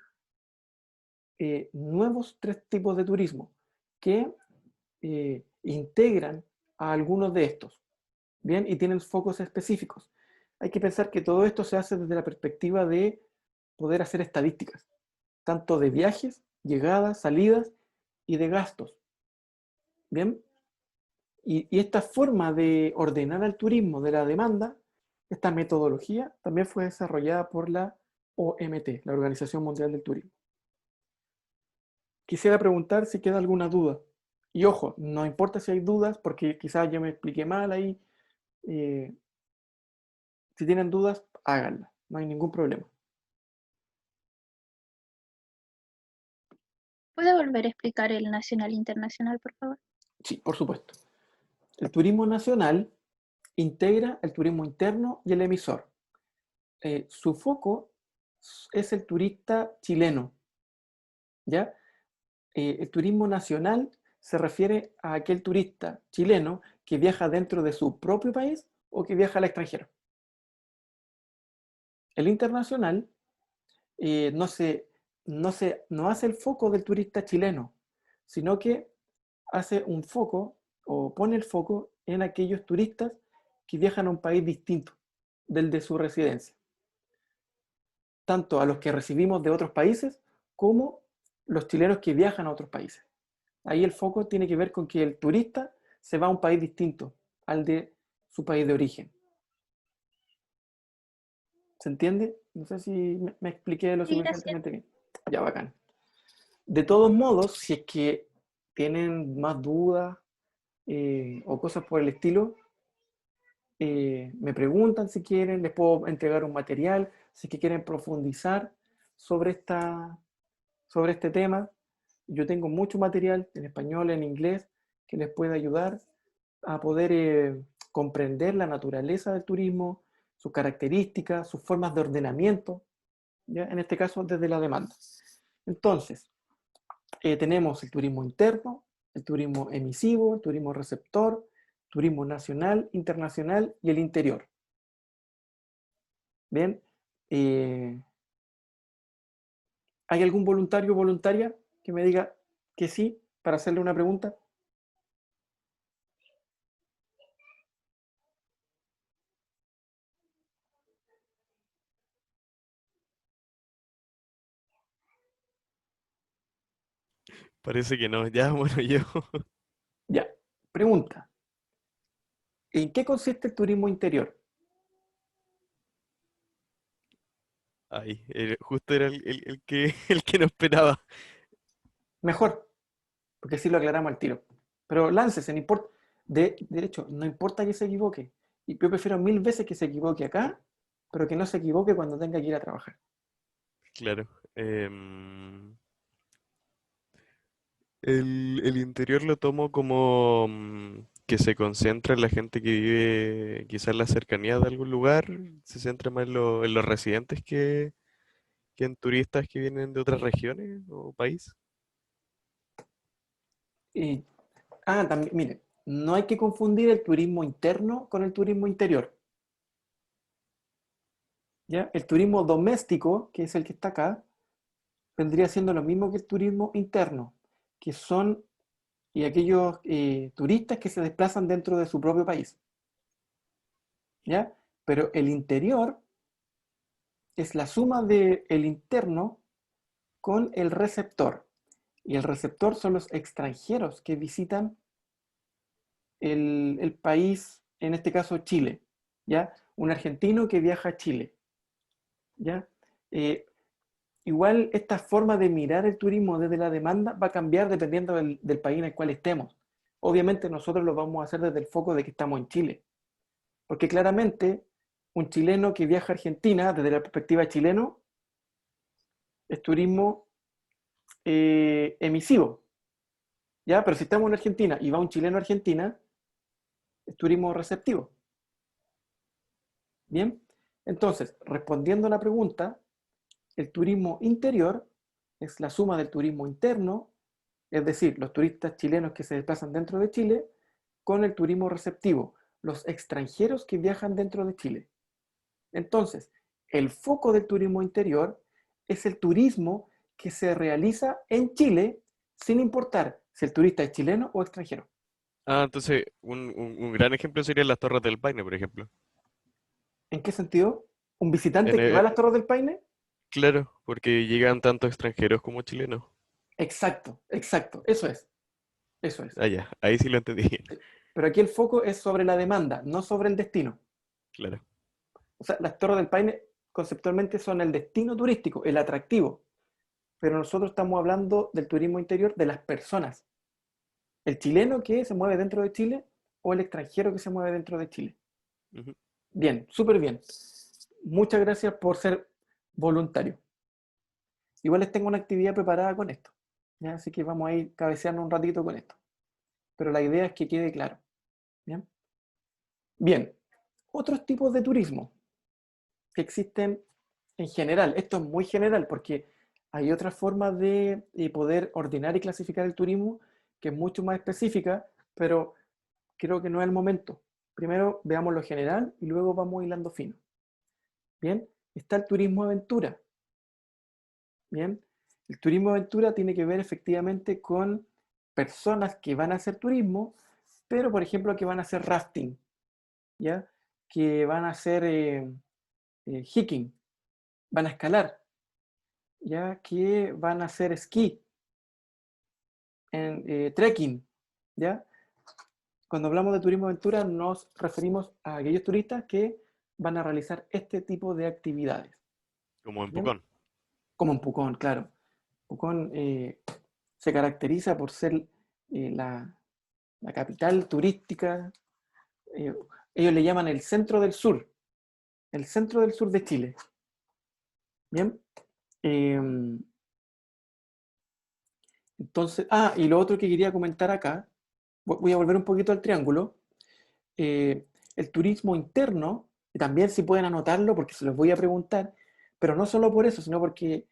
nuevos tres tipos de turismo que integran a algunos de estos, ¿bien? Y tienen focos específicos. Hay que pensar que todo esto se hace desde la perspectiva de poder hacer estadísticas, tanto de viajes, llegadas, salidas y de gastos, ¿bien? Y esta forma de ordenar al turismo de la demanda, esta metodología también fue desarrollada por la OMT, la Organización Mundial del Turismo. Quisiera preguntar si queda alguna duda. Y ojo, no importa si hay dudas, porque quizás yo me expliqué mal ahí. Si tienen dudas, háganlas, no hay ningún problema. ¿Puede volver a explicar el nacional e internacional, por favor? Sí, por supuesto. El turismo nacional integra el turismo interno y el emisor. Su foco es el turista chileno, ¿ya? El turismo nacional se refiere a aquel turista chileno que viaja dentro de su propio país o que viaja al extranjero. El internacional no hace el foco del turista chileno, sino que hace un foco o pone el foco en aquellos turistas que viajan a un país distinto del de su residencia, tanto a los que recibimos de otros países como los chilenos que viajan a otros países. Ahí el foco tiene que ver con que el turista se va a un país distinto al de su país de origen. ¿Se entiende? No sé si me expliqué lo Sí, gracias. suficientemente bien. Ya, bacán. De todos modos, si es que tienen más dudas o cosas por el estilo, me preguntan si quieren, les puedo entregar un material, si es que quieren profundizar sobre este tema. Yo tengo mucho material en español, en inglés, que les puede ayudar a poder comprender la naturaleza del turismo, sus características, sus formas de ordenamiento, ¿ya? En este caso desde la demanda. Entonces, tenemos el turismo interno, el turismo emisivo, el turismo receptor, turismo nacional, internacional y el interior. Bien, ¿Hay algún voluntario o voluntaria que me diga que sí para hacerle una pregunta? Parece que no. Ya, bueno, yo. Ya, pregunta. ¿En qué consiste el turismo interior? Ay, justo era el que, el que no esperaba. Mejor, porque así lo aclaramos al tiro. Pero láncese, no importa. De hecho, no importa que se equivoque. Y yo prefiero 1000 veces que se equivoque acá, pero que no se equivoque cuando tenga que ir a trabajar. Claro. El interior lo tomo como que se concentra en la gente que vive quizás en la cercanía de algún lugar, se centra más en los residentes que en turistas que vienen de otras regiones o país. Y, también, mire, no hay que confundir el turismo interno con el turismo interior. ¿Ya? El turismo doméstico, que es el que está acá, vendría siendo lo mismo que el turismo interno, que son aquellos turistas que se desplazan dentro de su propio país. ¿Ya? Pero el interior es la suma del interno con el receptor. Y el receptor son los extranjeros que visitan el país, en este caso Chile. ¿Ya? Un argentino que viaja a Chile. ¿Ya? Igual esta forma de mirar el turismo desde la demanda va a cambiar dependiendo del país en el cual estemos. Obviamente nosotros lo vamos a hacer desde el foco de que estamos en Chile. Porque claramente un chileno que viaja a Argentina, desde la perspectiva chileno, es turismo emisivo. ¿Ya? Pero si estamos en Argentina y va un chileno a Argentina, es turismo receptivo. ¿Bien? Entonces, respondiendo a la pregunta, el turismo interior es la suma del turismo interno, es decir, los turistas chilenos que se desplazan dentro de Chile, con el turismo receptivo, los extranjeros que viajan dentro de Chile. Entonces, el foco del turismo interior es el turismo que se realiza en Chile sin importar si el turista es chileno o extranjero. Ah, entonces un gran ejemplo serían las Torres del Paine, por ejemplo. ¿En qué sentido? ¿Un En, visitante que va a las Torres del Paine? claro, porque llegan tanto extranjeros como chilenos. Exacto, exacto, eso es, eso es. Ah, ya, ahí sí lo entendí bien. Pero aquí el foco es sobre la demanda, no sobre el destino. Claro. O sea, las Torres del Paine conceptualmente son el destino turístico, el atractivo, pero nosotros estamos hablando del turismo interior de las personas. El chileno que se mueve dentro de Chile o el extranjero que se mueve dentro de Chile. Ujú. Bien, súper bien. Muchas gracias por ser voluntario. Igual les tengo una actividad preparada con esto, ¿ya? Así que vamos a ir cabeceando un ratito con esto. Pero la idea es que quede claro. ¿Bien? Bien, otros tipos de turismo que existen en general. Esto es muy general porque hay otras formas de poder ordenar y clasificar el turismo que es mucho más específica, pero creo que no es el momento. Primero veamos lo general y luego vamos hilando fino. Bien, está el turismo aventura. Bien, el turismo aventura tiene que ver efectivamente con personas que van a hacer turismo, pero por ejemplo que van a hacer rafting, ¿ya? Que van a hacer hiking, van a escalar, ya que van a hacer esquí, trekking, ¿ya? Cuando hablamos de turismo aventura nos referimos a aquellos turistas que van a realizar este tipo de actividades. Como en ¿Bien? Pucón. Como en Pucón, claro. Pucón se caracteriza por ser la capital turística. eh, Ellos le llaman el centro del sur de Chile. Bien. Entonces, y lo otro que quería comentar acá, voy a volver un poquito al triángulo. El turismo interno, y también si pueden anotarlo porque se los voy a preguntar, pero no solo por eso, sino porque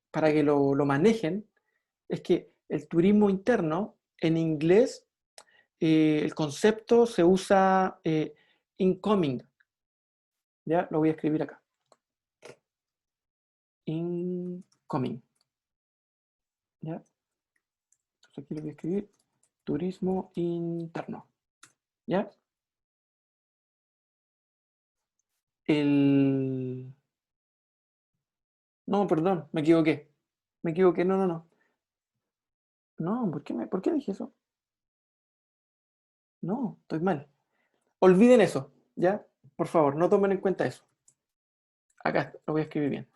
para que lo manejen, es que el turismo interno, en inglés, el concepto se usa incoming. Ya lo voy a escribir acá. Incoming. ¿Ya? Entonces aquí le voy a escribir turismo interno. ¿Ya? No, perdón, me equivoqué. Me equivoqué, no, no, no. No, ¿por qué dije eso? No, estoy mal. Olviden eso, ¿ya? Por favor, no tomen en cuenta eso. Acá lo voy a escribir bien.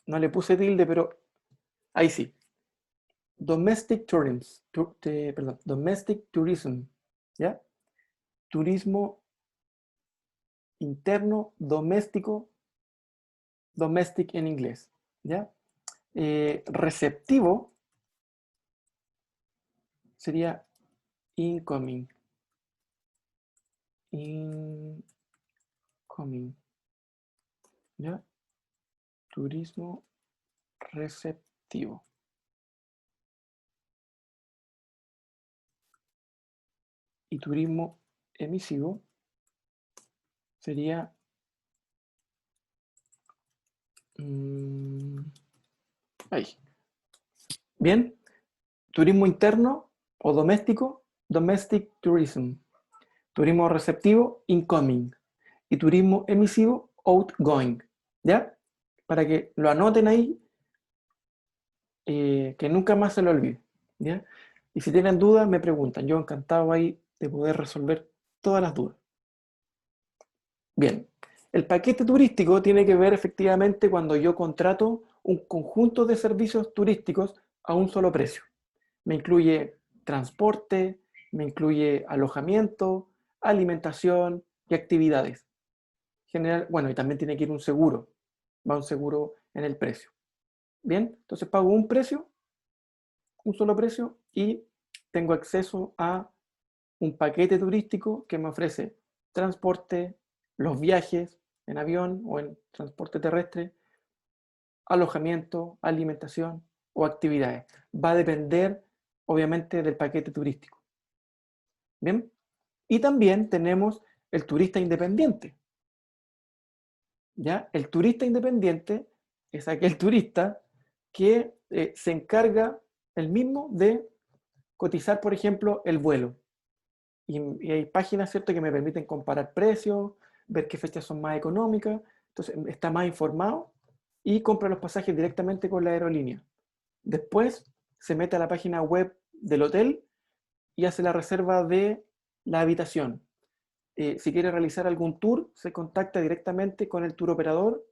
No le puse tilde, pero ahí sí. Domestic tourism, perdón, domestic tourism, ¿ya? Turismo interno, doméstico, domestic en inglés, ¿ya? Receptivo sería incoming. Incoming, ¿ya? Turismo receptivo. Y turismo emisivo sería ahí. Bien, turismo interno o doméstico, domestic tourism. Turismo receptivo, incoming. Y turismo emisivo, outgoing. ¿Ya? Para que lo anoten ahí, que nunca más se lo olvide. ¿Ya? Y si tienen dudas, me preguntan. Yo encantado ahí de poder resolver todas las dudas. Bien, el paquete turístico tiene que ver efectivamente cuando yo contrato un conjunto de servicios turísticos a un solo precio. Me incluye transporte, me incluye alojamiento, alimentación y actividades. General, bueno, y también tiene que ir un seguro, va un seguro en el precio. Bien, entonces pago un precio, un solo precio, y tengo acceso a un paquete turístico que me ofrece transporte, los viajes en avión o en transporte terrestre, alojamiento, alimentación o actividades. Va a depender, obviamente, del paquete turístico. Bien, y también tenemos el turista independiente. ¿Ya? El turista independiente es aquel turista que se encarga el mismo de cotizar, por ejemplo, el vuelo. Y hay páginas, ¿cierto?, que me permiten comparar precios, ver qué fechas son más económicas, entonces está más informado y compra los pasajes directamente con la aerolínea. Después se mete a la página web del hotel y hace la reserva de la habitación. Si quiere realizar algún tour, se contacta directamente con el tour operador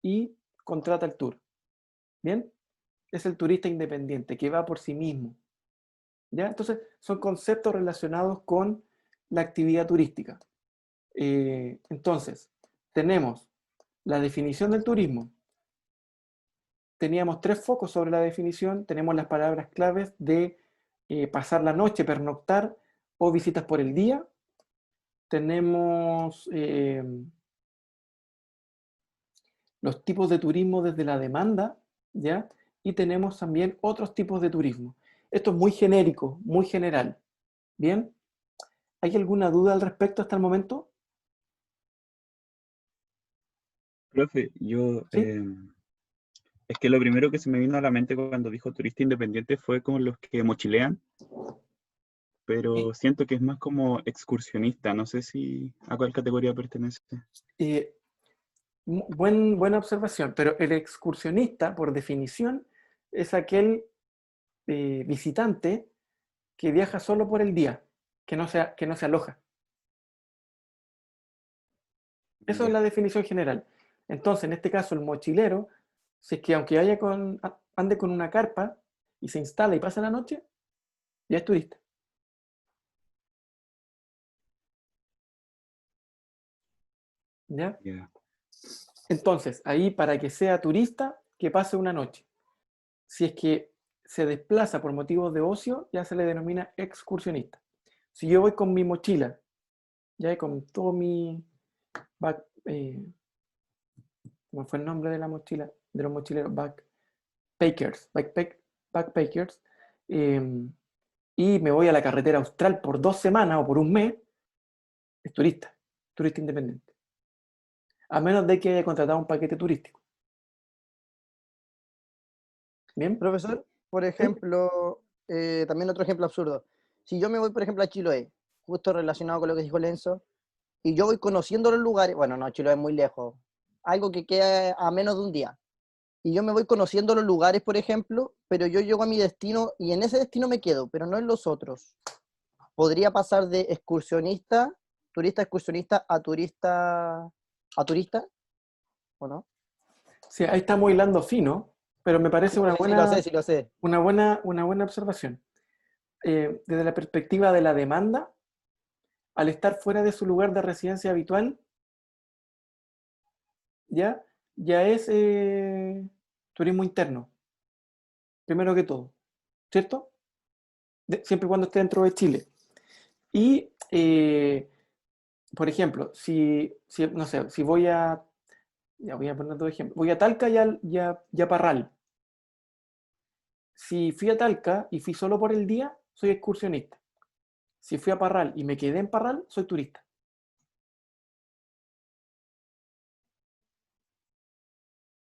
y contrata el tour. ¿Bien? Es el turista independiente que va por sí mismo. ¿Ya? Entonces, son conceptos relacionados con la actividad turística. Entonces, tenemos la definición del turismo. Teníamos 3 focos sobre la definición. Tenemos las palabras claves de pasar la noche, pernoctar o visitas por el día. Tenemos los tipos de turismo desde la demanda, ¿ya? Y tenemos también otros tipos de turismo. Esto es muy genérico, muy general. ¿Bien? ¿Hay alguna duda al respecto hasta el momento? Profe, yo, ¿Sí? es que lo primero que se me vino a la mente cuando dijo turista independiente fue con los que mochilean, pero siento que es más como excursionista, no sé si a cuál categoría pertenece. Eh, buena observación, pero el excursionista, por definición, es aquel visitante que viaja solo por el día, que no se aloja. Eso es Ya, la definición general. Entonces, en este caso, el mochilero, si es que aunque ande con una carpa y se instala y pasa la noche, ya es turista. ¿Ya? ya, Entonces, ahí para que sea turista, que pase una noche. Si es que se desplaza por motivos de ocio, ya se le denomina excursionista. Si yo voy con mi mochila, ya con todo mi ¿cómo fue el nombre de la mochila? De los mochileros, backpackers, y me voy a la carretera austral por 2 semanas o por un mes, es turista independiente. A menos de que haya contratado un paquete turístico. ¿Bien? Profesor, por ejemplo, también otro ejemplo absurdo. Si yo me voy, por ejemplo, a Chiloé, justo relacionado con lo que dijo Lenzo, y yo voy conociendo los lugares, bueno, no, Chiloé es muy lejos, algo que queda a menos de un día, y yo me voy conociendo los lugares, por ejemplo, pero yo llego a mi destino y en ese destino me quedo, pero no en los otros. ¿Podría pasar de excursionista, turista excursionista a turista, o no? Sí, ahí estamos hilando fino, pero me parece una Sí, sí lo sé, buena, sí lo sé. una buena observación. Desde la perspectiva de la demanda, al estar fuera de su lugar de residencia habitual, ya es turismo interno, primero que todo, ¿cierto? Siempre y cuando esté dentro de Chile. Y, por ejemplo, no sé, si voy ya voy a poner dos ejemplos, voy a Talca y a Parral. Si fui a Talca y fui solo por el día, soy excursionista. Si fui a Parral y me quedé en Parral, soy turista.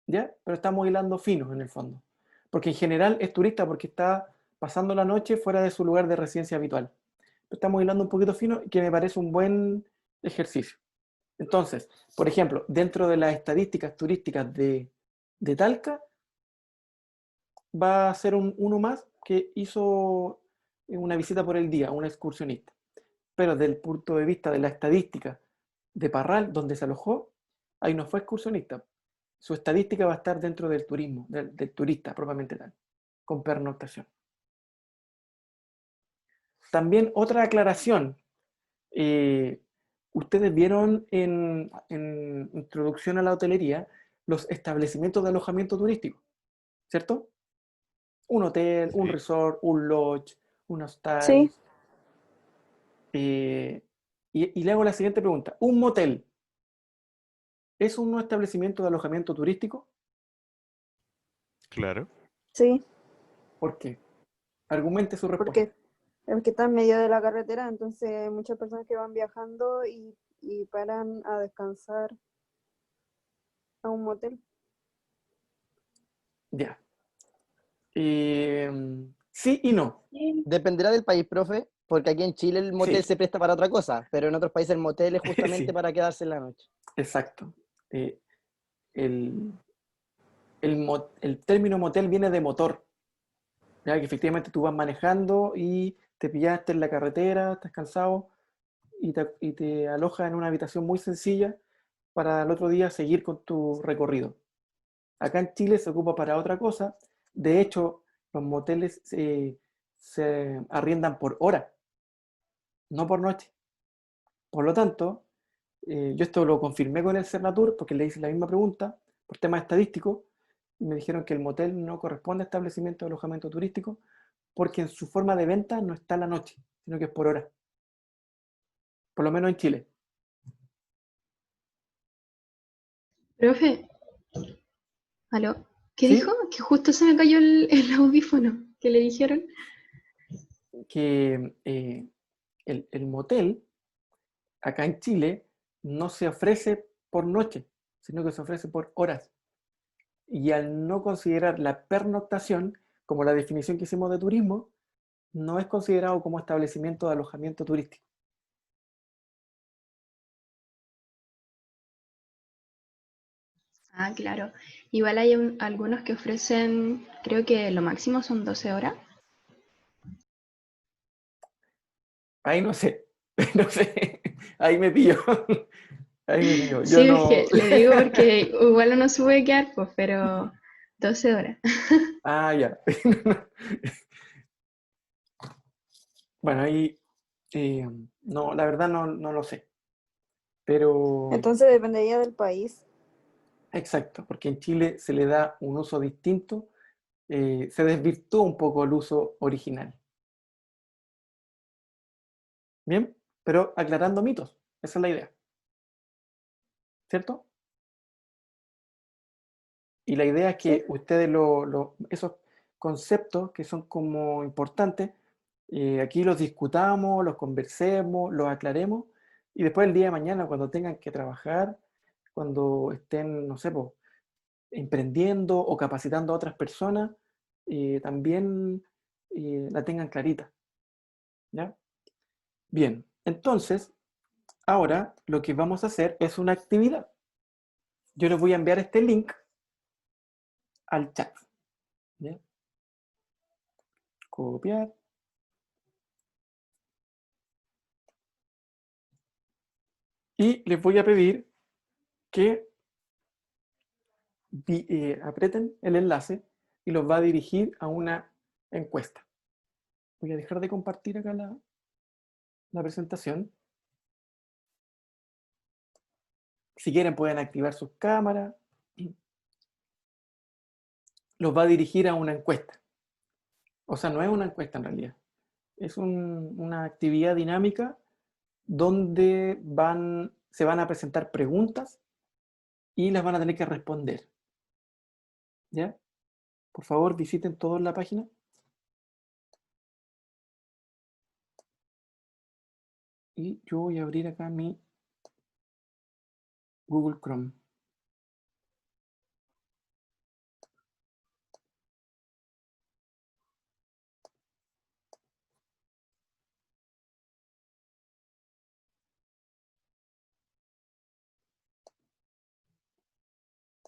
¿Ya? Pero estamos hilando finos en el fondo. Porque en general es turista porque está pasando la noche fuera de su lugar de residencia habitual. Pero estamos hilando un poquito fino y que me parece un buen ejercicio. Entonces, por ejemplo, dentro de las estadísticas turísticas de Talca, va a ser uno más que hizo una visita por el día, un excursionista. Pero desde el punto de vista de la estadística de Parral, donde se alojó, ahí no fue excursionista. Su estadística va a estar dentro del turismo, del turista propiamente tal, con pernoctación. También otra aclaración. Ustedes vieron en Introducción a la Hotelería los establecimientos de alojamiento turístico, ¿cierto? Un hotel, un Sí. resort, un lodge, un hostal. Sí. Y le hago la siguiente pregunta. ¿Un motel es un establecimiento de alojamiento turístico? Claro. Sí, ¿Por qué? Argumente su respuesta. porque el que está en medio de la carretera, entonces hay muchas personas que van viajando y paran a descansar a un motel. Ya. Sí y no. Dependerá del país, profe, porque aquí en Chile el motel Sí, se presta para otra cosa, pero en otros países el motel es justamente sí, para quedarse en la noche. exacto. Eh, el, el término motel viene de motor, ¿ya? Que efectivamente tú vas manejando y te pillaste en la carretera, estás cansado y te alojas en una habitación muy sencilla para el otro día seguir con tu recorrido. Acá en Chile se ocupa para otra cosa. De hecho, los moteles se arriendan por hora, no por noche. Por lo tanto, yo esto lo confirmé con el Cernatur porque le hice la misma pregunta por temas estadísticos y me dijeron que el motel no corresponde a establecimiento de alojamiento turístico porque en su forma de venta no está la noche, sino que es por hora. Por lo menos en Chile. Profe, ¿aló? ¿Qué dijo? ¿Sí? Que justo se me cayó el audífono. ¿Qué le dijeron? Que el motel acá en Chile no se ofrece por noche, sino que se ofrece por horas. Y al no considerar la pernoctación como la definición que hicimos de turismo, no es considerado como establecimiento de alojamiento turístico. Ah, claro. Igual hay algunos que ofrecen, creo que lo máximo son 12 horas. Ahí no sé, no sé, ahí me pillo, ahí me pillo. Yo Sí, no. dije, le digo porque igual uno se puede quedar, pues, pero 12 horas. Ah, ya. Bueno, ahí no, la verdad no lo sé. Pero, Entonces dependería del país. exacto, porque en Chile se le da un uso distinto, se desvirtuó un poco el uso original. Bien, pero aclarando mitos, esa es la idea, ¿cierto? Y la idea es Sí. que ustedes esos conceptos que son como importantes, Aquí los discutamos, los conversemos, los aclaremos, y después el día de mañana, cuando tengan que trabajar, cuando estén, no sé, po, emprendiendo o capacitando a otras personas, también la tengan clarita. ¿Ya? Bien, entonces, ahora lo que vamos a hacer es una actividad. Yo les voy a enviar este link al chat. ¿Ya? Copiar. Y les voy a pedir que aprieten el enlace y los va a dirigir a una encuesta. Voy a dejar de compartir acá la presentación. Si quieren pueden activar sus cámaras. Los va a dirigir a una encuesta. O sea, no es una encuesta en realidad. Es una actividad dinámica donde se van a presentar preguntas y las van a tener que responder. ¿Ya? Por favor, visiten todos la página. Y yo voy a abrir acá mi Google Chrome.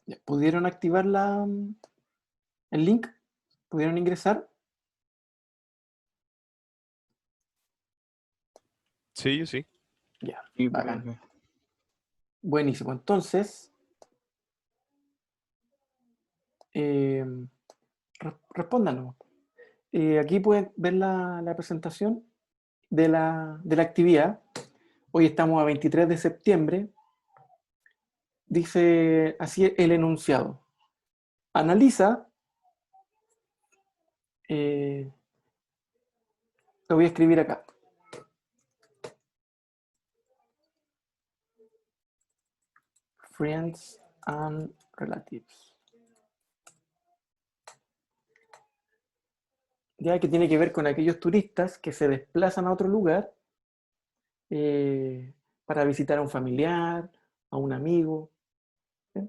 Ya, ¿pudieron activar el link? ¿Pudieron ingresar? Sí, yo sí. Ya, Sí, bacán. profe. Buenísimo. Entonces, respóndanos. Aquí pueden ver la presentación de la actividad. Hoy estamos a 23 de septiembre. Dice así el enunciado. Analiza, lo voy a escribir acá. Friends and relatives. Ya que tiene que ver con aquellos turistas que se desplazan a otro lugar para visitar a un familiar, a un amigo. ¿Sí?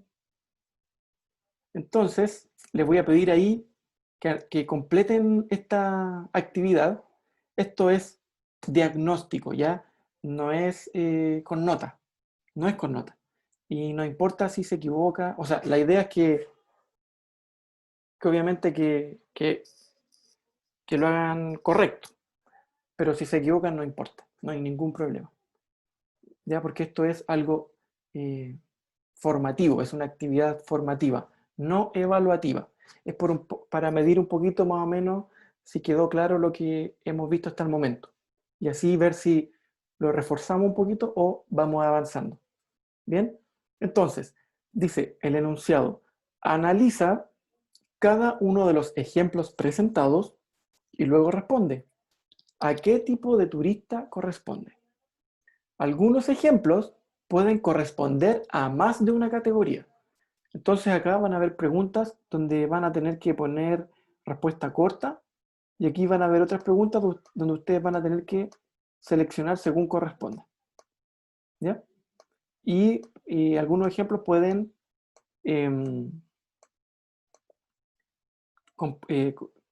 Entonces, les voy a pedir ahí que completen esta actividad. Esto es diagnóstico, ¿ya? No es con nota. No es con nota. Y no importa si se equivoca. O sea, la idea es que obviamente que lo hagan correcto. Pero si se equivocan, no importa. No hay ningún problema. ¿Ya? Porque esto es algo formativo, es una actividad formativa, no evaluativa. Es para medir un poquito más o menos si quedó claro lo que hemos visto hasta el momento. Y así ver si lo reforzamos un poquito o vamos avanzando. ¿Bien? Entonces, dice el enunciado, analiza cada uno de los ejemplos presentados y luego responde, ¿a qué tipo de turista corresponde? Algunos ejemplos pueden corresponder a más de una categoría. Entonces acá van a haber preguntas donde van a tener que poner respuesta corta y aquí van a haber otras preguntas donde ustedes van a tener que seleccionar según corresponda. ¿Ya? Y algunos ejemplos pueden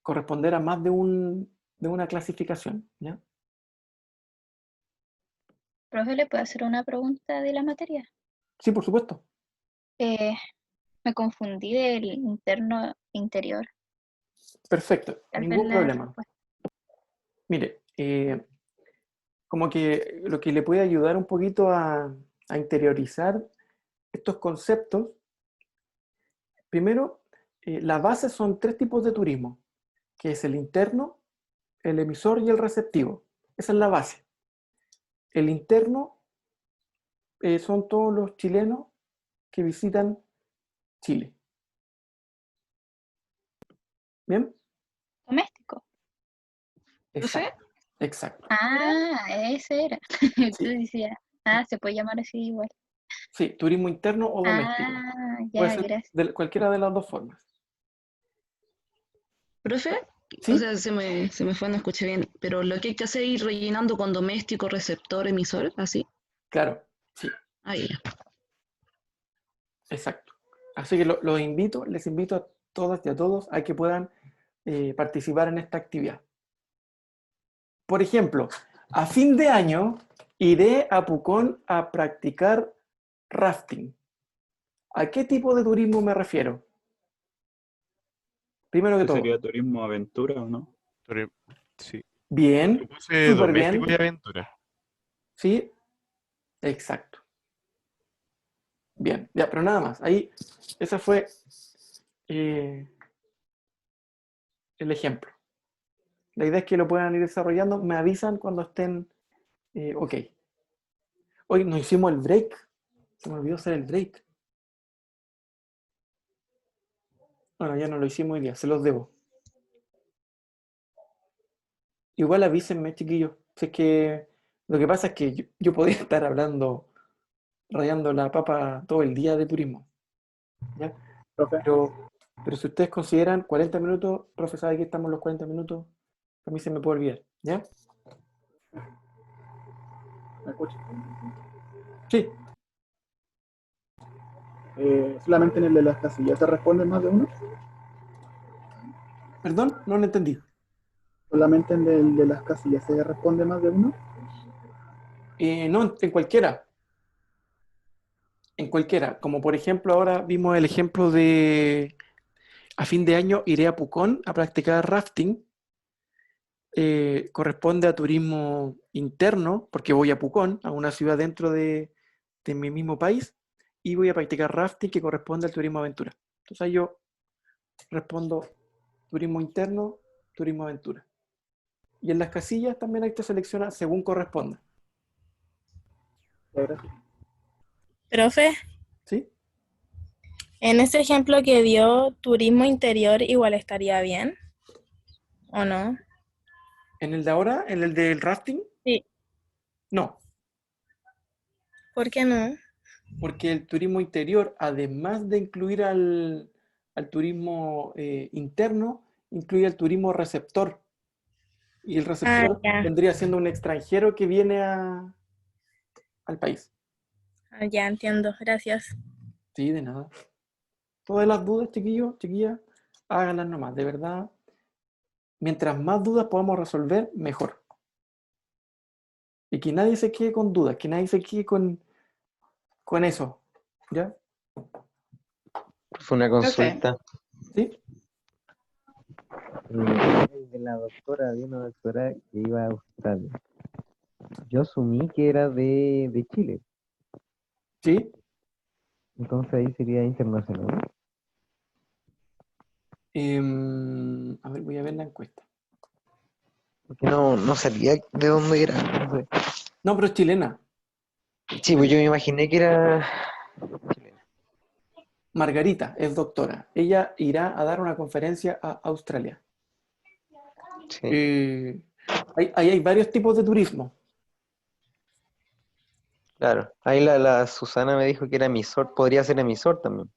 corresponder a más de una clasificación. ¿Ya? Profe, ¿le puedo hacer una pregunta de la materia? Sí, por supuesto. Me confundí del interno interior. Perfecto, Tal vez ningún la problema. respuesta. Mire, como que lo que le puede ayudar un poquito a interiorizar estos conceptos, primero, las bases son 3 tipos de turismo, que es el interno, el emisor y el receptivo. Esa es la base. El interno son todos los chilenos que visitan Chile. ¿Bien? Doméstico. ¿Profe? Exacto. Exacto. Ah, ese era. Tú Sí, decías, se puede llamar así igual. sí, turismo interno o doméstico. Ah, Puede ya, ser gracias. de cualquiera de las dos formas. ¿Profe? ¿Sí? O sea, se me fue, no escuché bien. Pero lo que hay que hacer es ir rellenando con doméstico, receptor, emisor, así. Claro, sí, Ahí ya. exacto. Así que los invito, les invito a todas y a todos a que puedan participar en esta actividad. Por ejemplo, a fin de año iré a Pucón a practicar rafting. ¿A qué tipo de turismo me refiero? Primero que ¿Qué todo, sería turismo aventura o no? Pero, sí. Yo bien, puse súper doméstico y bien, aventura. sí, exacto, bien, ya, pero nada más. Ahí, ese fue eh, el ejemplo. La idea es que lo puedan ir desarrollando, me avisan cuando estén ok. Hoy nos hicimos el break, se me olvidó hacer el break. Bueno, ya no lo hicimos hoy día, se los debo. Igual avísenme, chiquillos. Si es que lo que pasa es que yo podría estar hablando, rayando la papa todo el día de turismo. ¿Ya? Profe, Pero si ustedes consideran 40 minutos, profe, sabe que estamos los 40 minutos, a mí se me puede olvidar. ¿Ya? ¿me escucha? Sí, Solamente en el de las casillas se responde más de uno. perdón, no lo entendí. Solamente en el de las casillas se responde más de uno. No, en cualquiera. En cualquiera. Como por ejemplo, ahora vimos el ejemplo de a fin de año iré a Pucón a practicar rafting. Corresponde a turismo interno, porque voy a Pucón, a una ciudad dentro de mi mismo país, y voy a practicar rafting que corresponde al turismo aventura. Entonces ahí yo respondo turismo interno, turismo aventura. Y en las casillas también hay que seleccionar según corresponda. Ya, gracias. Profe, ¿Sí? en ese ejemplo que dio, turismo interior igual estaría bien, ¿o no? En el de ahora, en el del rafting, Sí. no, ¿Por qué no? porque el turismo interior, además de incluir al turismo interno, incluye al turismo receptor. Y el Ah, receptor ya, vendría siendo un extranjero que viene al país. ya entiendo, gracias. Sí, de nada. Todas las dudas, chiquillos, chiquillas, háganlas nomás. De verdad, mientras más dudas podamos resolver, mejor. Y que nadie se quede con dudas, que nadie se quede con eso. ¿Ya? Fue una Profe, consulta. ¿Sí? El de la doctora, de una doctora que iba a Australia. Yo asumí que era de Chile, ¿Sí? entonces ahí sería internacional. A ver, voy a ver la encuesta. Porque no sabía de dónde era. No sé. No, pero es chilena. Sí, pues yo me imaginé que era chilena. Margarita es doctora. Ella irá a dar una conferencia a Australia. Sí, Ahí hay varios tipos de turismo. claro. Ahí la Susana me dijo que era emisor, podría ser emisor también.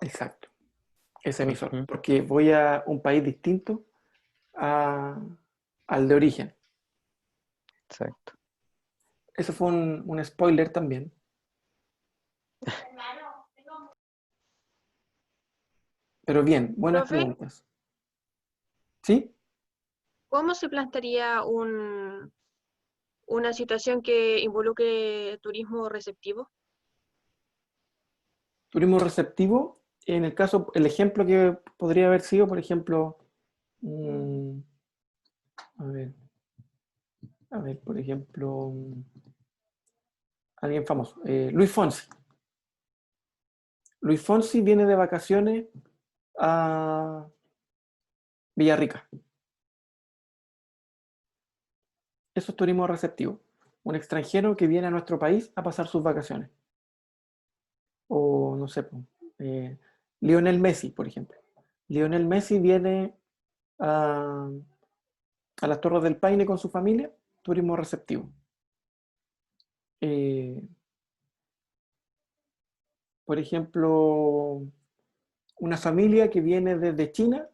Exacto. Es emisor. Ujú, Porque voy a un país distinto al de origen. exacto. Eso fue un spoiler también. Pero bien, buenas Profe, preguntas. ¿Sí? ¿cómo se plantearía una situación que involucre turismo receptivo? Turismo receptivo, en el caso, el ejemplo que podría haber sido, por ejemplo, mm, a ver, por ejemplo, alguien famoso, Luis Fonsi. Luis Fonsi viene de vacaciones a Villarrica. Eso es turismo receptivo. Un extranjero que viene a nuestro país a pasar sus vacaciones. O no sé, Lionel Messi, por ejemplo. Lionel Messi viene a, a las Torres del Paine con su familia, turismo receptivo. Eh, por ejemplo, una familia que viene desde China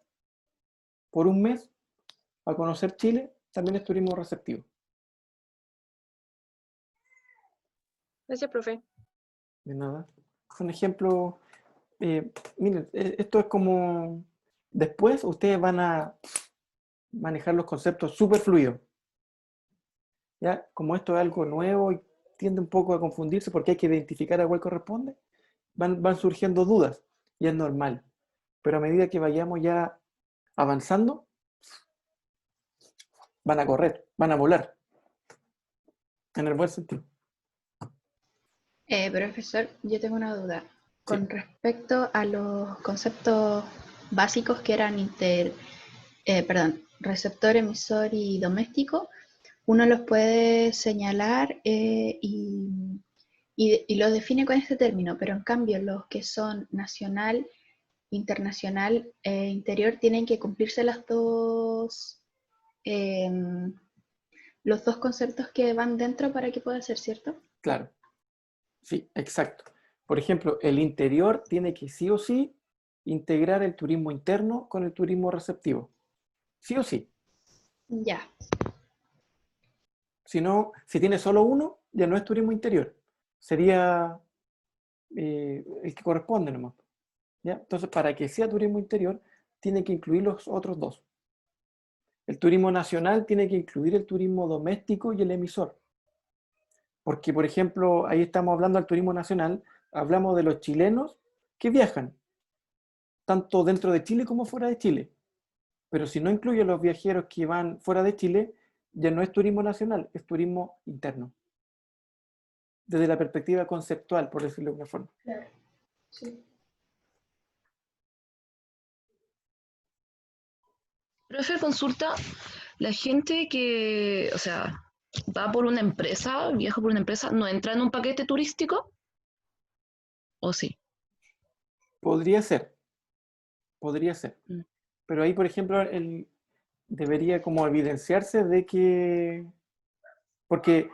por un mes a conocer Chile, también es turismo receptivo. Gracias, profe. De nada. Es un ejemplo. Miren, esto es como. Después ustedes van a manejar los conceptos súper fluidos. ¿Ya? Como esto es algo nuevo y tiende un poco a confundirse porque hay que identificar a cuál corresponde, van surgiendo dudas y es normal. Pero a medida que vayamos ya avanzando, van a correr, van a volar. En el buen sentido. Profesor, yo tengo una duda. Con respecto a los conceptos básicos que eran receptor, emisor y doméstico, uno los puede señalar y lo define con este término, pero en cambio los que son nacional, internacional e interior tienen que cumplirse los dos conceptos que van dentro para que pueda ser, ¿cierto? Claro. Sí, exacto. Por ejemplo, el interior tiene que sí o sí integrar el turismo interno con el turismo receptivo. Sí o sí. Ya. Si no, si tiene solo uno, ya no es turismo interior. Sería el que corresponde nomás. ¿Ya? Entonces, para que sea turismo interior, tiene que incluir los otros dos. El turismo nacional tiene que incluir el turismo doméstico y el emisor. Porque, por ejemplo, ahí estamos hablando del turismo nacional, hablamos de los chilenos que viajan, tanto dentro de Chile como fuera de Chile. Pero si no incluye a los viajeros que van fuera de Chile, ya no es turismo nacional, es turismo interno. Desde la perspectiva conceptual, por decirlo de alguna forma. Claro. Sí. Profe, consulta, la gente que, o sea, va por una empresa, viaja por una empresa, ¿no entra en un paquete turístico? ¿O sí? Podría ser. Podría ser. Mm. Pero ahí, por ejemplo, debería como evidenciarse de que... Porque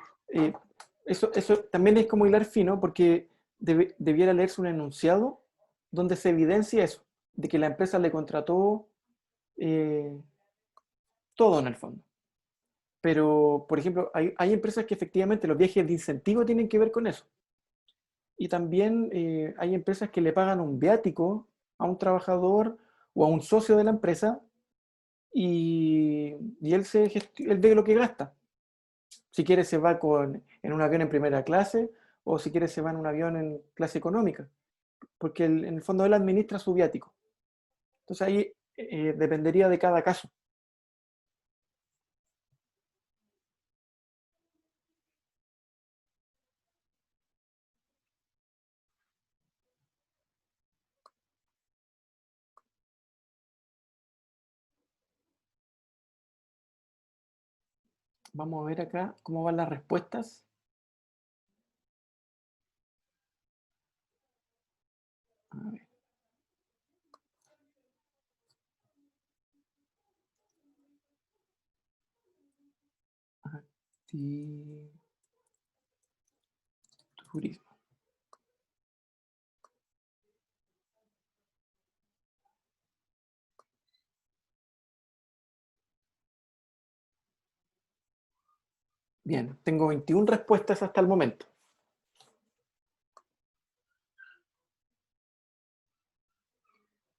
eso también es como hilar fino, porque debiera leerse un enunciado donde se evidencia eso, de que la empresa le contrató todo en el fondo. Pero, por ejemplo, hay empresas que efectivamente los viajes de incentivo tienen que ver con eso. Y también hay empresas que le pagan un viático a un trabajador o a un socio de la empresa y él ve lo que gasta. Si quiere se va en un avión en primera clase o si quiere se va en un avión en clase económica, porque en el fondo él administra su viático. Entonces ahí dependería de cada caso. Vamos a ver acá cómo van las respuestas. A ver. Turismo. Bien, tengo 21 respuestas hasta el momento.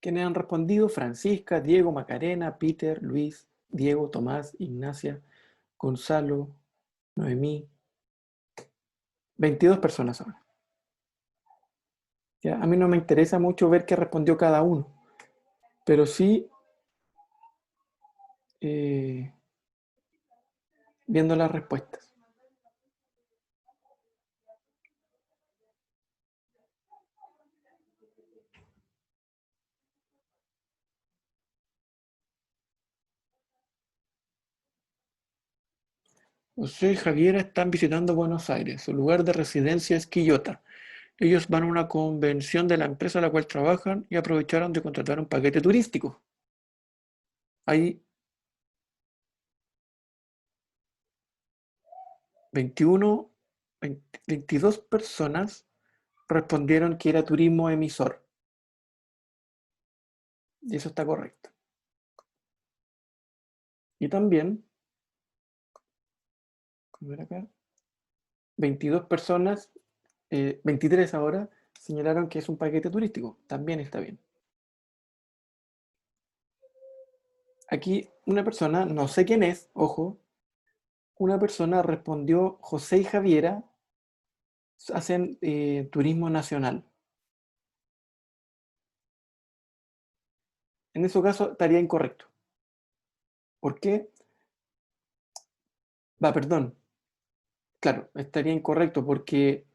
¿Quiénes han respondido? Francisca, Diego, Macarena, Peter, Luis, Diego, Tomás, Ignacia, Gonzalo, Noemí. 22 personas ahora. ¿Ya? A mí no me interesa mucho ver qué respondió cada uno, pero sí viendo las respuestas. José y Javiera están visitando Buenos Aires. Su lugar de residencia es Quillota. Ellos van a una convención de la empresa a la cual trabajan y aprovecharon de contratar un paquete turístico. Hay 22 personas respondieron que era turismo emisor. Y eso está correcto. Y también, a ver acá, 22 personas, 23 ahora, señalaron que es un paquete turístico. También está bien. Aquí una persona, no sé quién es, ojo, una persona respondió, José y Javiera hacen turismo nacional. En ese caso estaría incorrecto. ¿Por qué? Perdón. Claro, estaría incorrecto porque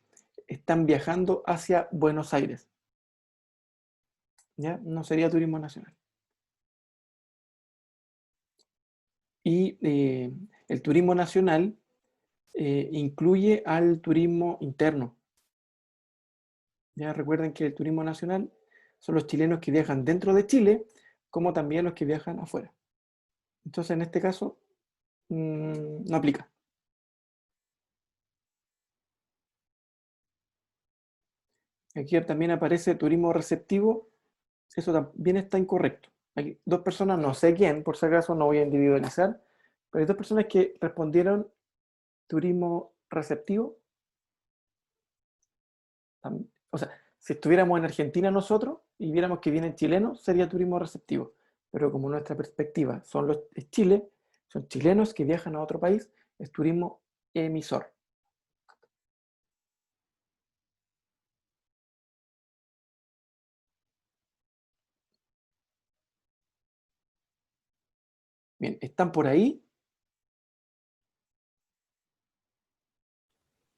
están viajando hacia Buenos Aires. ¿Ya? No sería turismo nacional. Y el turismo nacional incluye al turismo interno. Ya recuerden que el turismo nacional son los chilenos que viajan dentro de Chile, como también los que viajan afuera. Entonces, en este caso, no aplica. Aquí también aparece turismo receptivo. Eso también está incorrecto. Hay dos personas, no sé quién, por si acaso no voy a individualizar, pero hay dos personas que respondieron turismo receptivo. O sea, si estuviéramos en Argentina nosotros y viéramos que vienen chilenos, sería turismo receptivo. Pero como nuestra perspectiva es Chile, son chilenos que viajan a otro país, es turismo emisor. Bien, ¿están por ahí?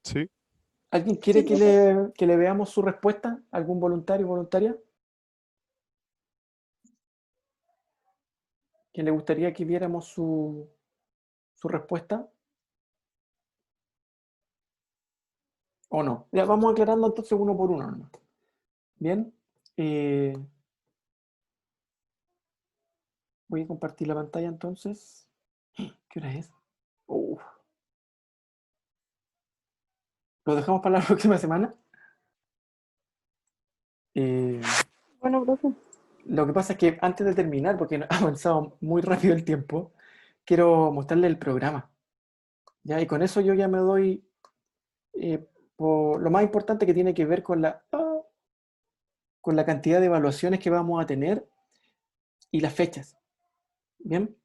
Sí. ¿Alguien quiere Sí, que le veamos su respuesta? ¿Algún voluntario o voluntaria? ¿Que le gustaría que viéramos su respuesta? ¿O no? Ya vamos aclarando entonces uno por uno, ¿no? Bien. Voy a compartir la pantalla entonces. ¿Qué hora es? Uf. ¿Lo dejamos para la próxima semana? bueno, profe. Lo que pasa es que antes de terminar, porque ha avanzado muy rápido el tiempo, quiero mostrarle el programa. ¿Ya? Y con eso yo ya me doy por lo más importante que tiene que ver con la cantidad de evaluaciones que vamos a tener y las fechas. Bien,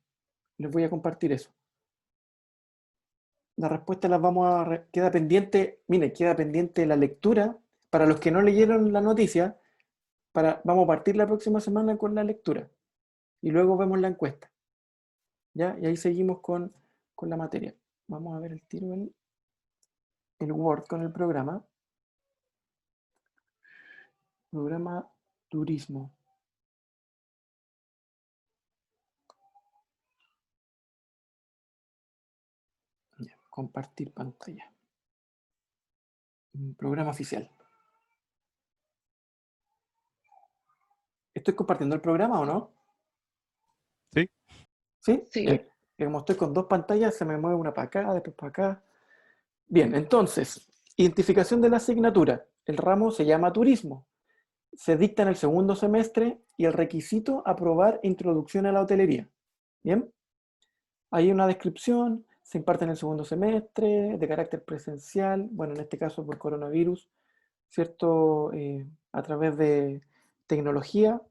les voy a compartir eso. La respuesta las vamos a... Queda pendiente, mire, queda pendiente la lectura. Para los que no leyeron la noticia, vamos a partir la próxima semana con la lectura. Y luego vemos la encuesta. ¿Ya? Y ahí seguimos con la materia. Vamos a ver el tiro en el Word con el programa. Programa Turismo. Ya, compartir pantalla. Programa oficial. ¿Estoy compartiendo el programa o no? Sí. ¿Sí? Sí. Como estoy con dos pantallas, se me mueve una para acá, después para acá. Bien, entonces, identificación de la asignatura. El ramo se llama Turismo. Se dicta en el segundo semestre y el requisito, aprobar Introducción a la Hotelería. ¿Bien? Hay una descripción, se imparte en el segundo semestre, de carácter presencial, bueno, en este caso por coronavirus, ¿cierto? A través de tecnología,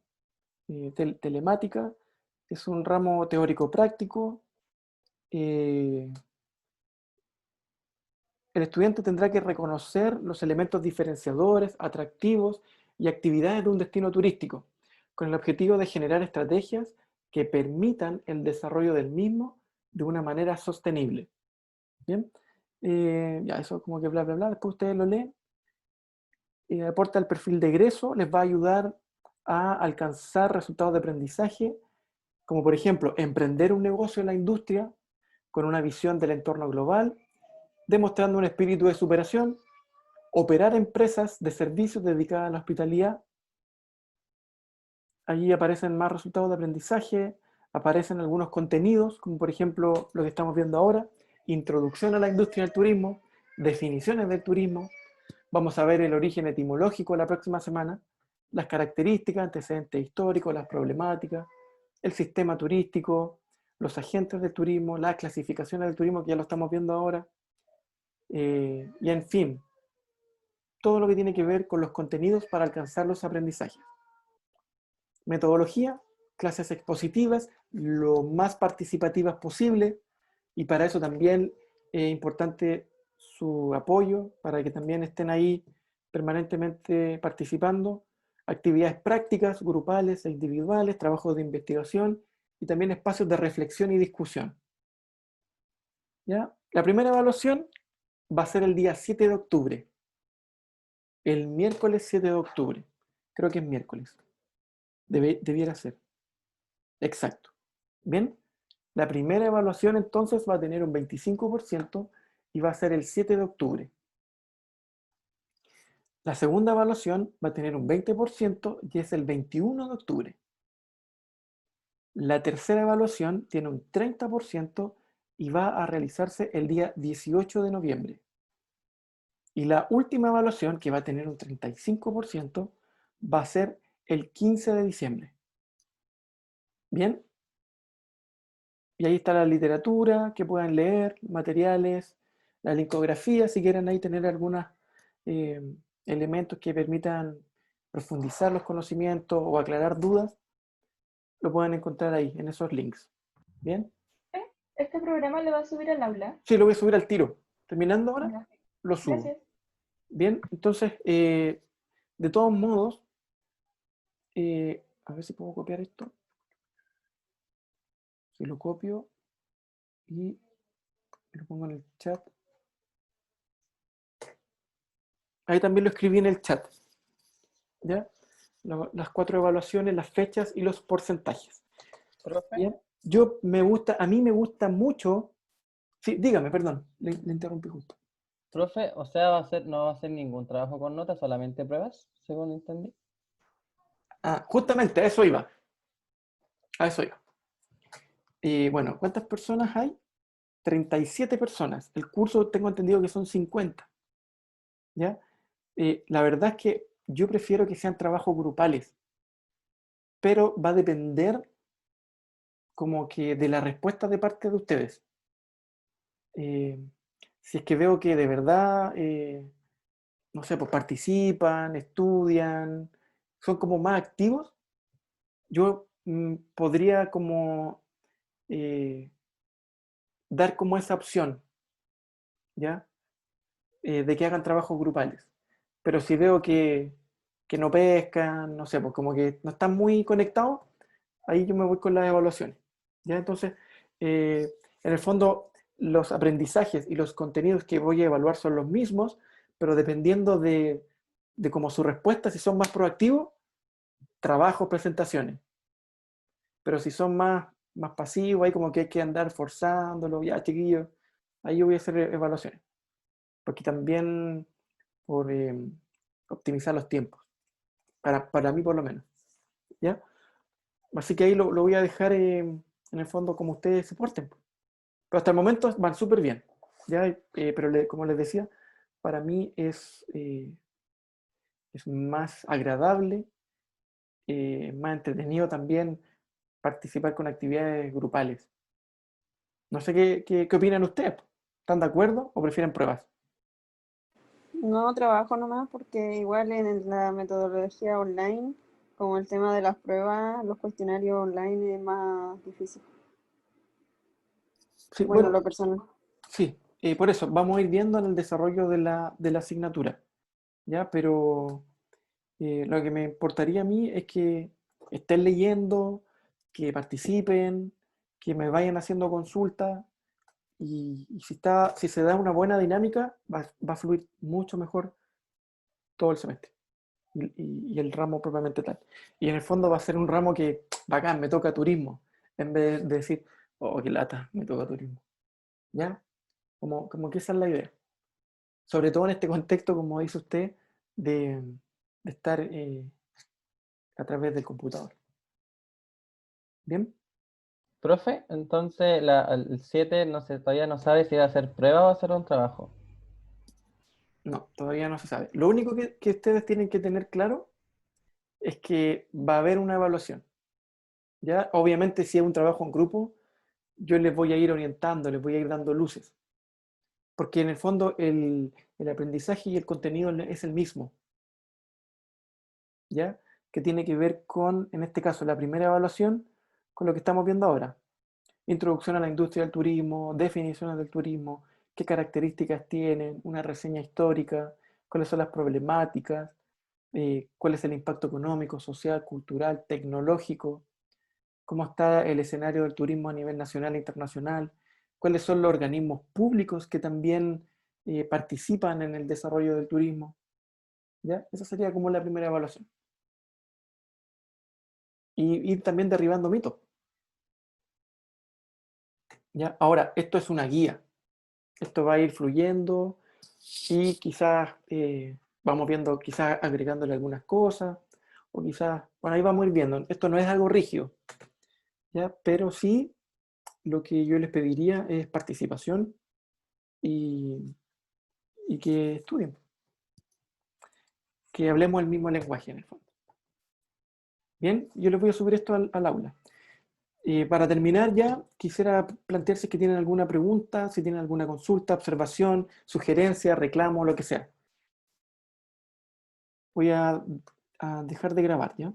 telemática. Es un ramo teórico-práctico. El estudiante tendrá que reconocer los elementos diferenciadores, atractivos y actividades de un destino turístico, con el objetivo de generar estrategias que permitan el desarrollo del mismo de una manera sostenible. ¿Bien? Ya, eso como que bla, bla, bla. Después ustedes lo leen. Aporta el perfil de egreso, les va a ayudar a alcanzar resultados de aprendizaje, como por ejemplo, emprender un negocio en la industria con una visión del entorno global, demostrando un espíritu de superación, operar empresas de servicios dedicadas a la hospitalidad. Allí aparecen más resultados de aprendizaje, aparecen algunos contenidos, como por ejemplo lo que estamos viendo ahora, introducción a la industria del turismo, definiciones del turismo. Vamos a ver el origen etimológico la próxima semana, las características, antecedentes históricos, las problemáticas, el sistema turístico, los agentes del turismo, las clasificaciones del turismo, que ya lo estamos viendo ahora, y en fin, todo lo que tiene que ver con los contenidos para alcanzar los aprendizajes. Metodología, clases expositivas, lo más participativas posible, y para eso también es importante su apoyo, para que también estén ahí permanentemente participando, actividades prácticas, grupales e individuales, trabajos de investigación, y también espacios de reflexión y discusión. ¿Ya? La primera evaluación va a ser el día 7 de octubre, el miércoles 7 de octubre, creo que es miércoles, debiera ser, exacto. Bien, la primera evaluación entonces va a tener un 25% y va a ser el 7 de octubre. La segunda evaluación va a tener un 20% y es el 21 de octubre. La tercera evaluación tiene un 30% y va a realizarse el día 18 de noviembre. Y la última evaluación, que va a tener un 35%, va a ser el 15 de diciembre. ¿Bien? Y ahí está la literatura que puedan leer, materiales, la linkografía, si quieren ahí tener algunos elementos que permitan profundizar los conocimientos o aclarar dudas, lo pueden encontrar ahí, en esos links. ¿Bien? ¿Este programa lo va a subir al aula? Sí, lo voy a subir al tiro. Terminando ahora, Ya. lo subo. Gracias. Bien, entonces, de todos modos, a ver si puedo copiar esto. Si lo copio y lo pongo en el chat. Ahí también lo escribí en el chat. ¿Ya? Las 4 evaluaciones, las fechas y los porcentajes. Profe, ¿Bien? A mí me gusta mucho. Sí, dígame, perdón, le interrumpí justo. profe, o sea, no va a ser ningún trabajo con notas, solamente pruebas, según entendí. Ah, justamente a eso iba. A eso iba. Bueno, ¿cuántas personas hay? 37 personas. El curso tengo entendido que son 50. ¿Ya? La verdad es que yo prefiero que sean trabajos grupales, pero va a depender como que de la respuesta de parte de ustedes. Si es que veo que de verdad, no sé, pues participan, estudian, son como más activos, yo podría como dar como esa opción, ¿ya? De que hagan trabajos grupales. Pero si veo que no pescan, no sé, pues como que no están muy conectados, ahí yo me voy con las evaluaciones, ¿ya? Entonces, en el fondo, los aprendizajes y los contenidos que voy a evaluar son los mismos, pero dependiendo de cómo su respuesta, si son más proactivos, trabajo, presentaciones. Pero si son más pasivos, ahí como que hay que andar forzándolo, ya chiquillos, ahí yo voy a hacer evaluaciones. Porque también por optimizar los tiempos, para mí por lo menos, ¿ya? Así que ahí lo voy a dejar en el fondo como ustedes se porten. Pero hasta el momento van súper bien, ¿ya? Pero como les decía, para mí es más agradable, más entretenido también participar con actividades grupales. No sé qué opinan ustedes. ¿Están de acuerdo o prefieren pruebas? No trabajo nomás porque igual en la metodología online, como el tema de las pruebas, los cuestionarios online es más difícil. Sí, Bueno, bueno, lo personal. sí, por eso vamos a ir viendo en el desarrollo de la asignatura, ¿ya? Pero lo que me importaría a mí es que estén leyendo, que participen, que me vayan haciendo consultas y si se da una buena dinámica, va a fluir mucho mejor todo el semestre y el ramo propiamente tal. Y en el fondo va a ser un ramo que, bacán, me toca turismo, en vez de decir, oh, qué lata, me toca turismo. ¿Ya? Como que esa es la idea. Sobre todo en este contexto, como dice usted, de estar a través del computador. ¿Bien? Profe, entonces el 7 no sé, todavía no sabe si va a ser prueba o va a ser un trabajo. No, todavía no se sabe. Lo único que ustedes tienen que tener claro es que va a haber una evaluación. ¿Ya? Obviamente, si es un trabajo en grupo, yo les voy a ir orientando, les voy a ir dando luces. Porque en el fondo el aprendizaje y el contenido es el mismo, ¿ya? Que tiene que ver con, en este caso, la primera evaluación, con lo que estamos viendo ahora. Introducción a la industria del turismo, definiciones del turismo, qué características tienen, una reseña histórica, cuáles son las problemáticas, cuál es el impacto económico, social, cultural, tecnológico, cómo está el escenario del turismo a nivel nacional e internacional, cuáles son los organismos públicos que también participan en el desarrollo del turismo. ¿Ya? Esa sería como la primera evaluación. Y ir también derribando mitos. ¿Ya? Ahora, esto es una guía. Esto va a ir fluyendo y quizás vamos viendo, quizás agregándole algunas cosas, o quizás, bueno, ahí vamos a ir viendo. Esto no es algo rígido, ¿ya? Pero sí, lo que yo les pediría es participación y que estudien, que hablemos el mismo lenguaje en el fondo. Bien, yo les voy a subir esto al aula. Para terminar ya, quisiera plantearse que tienen alguna pregunta, si tienen alguna consulta, observación, sugerencia, reclamo, lo que sea. Voy a dejar de grabar, ¿ya?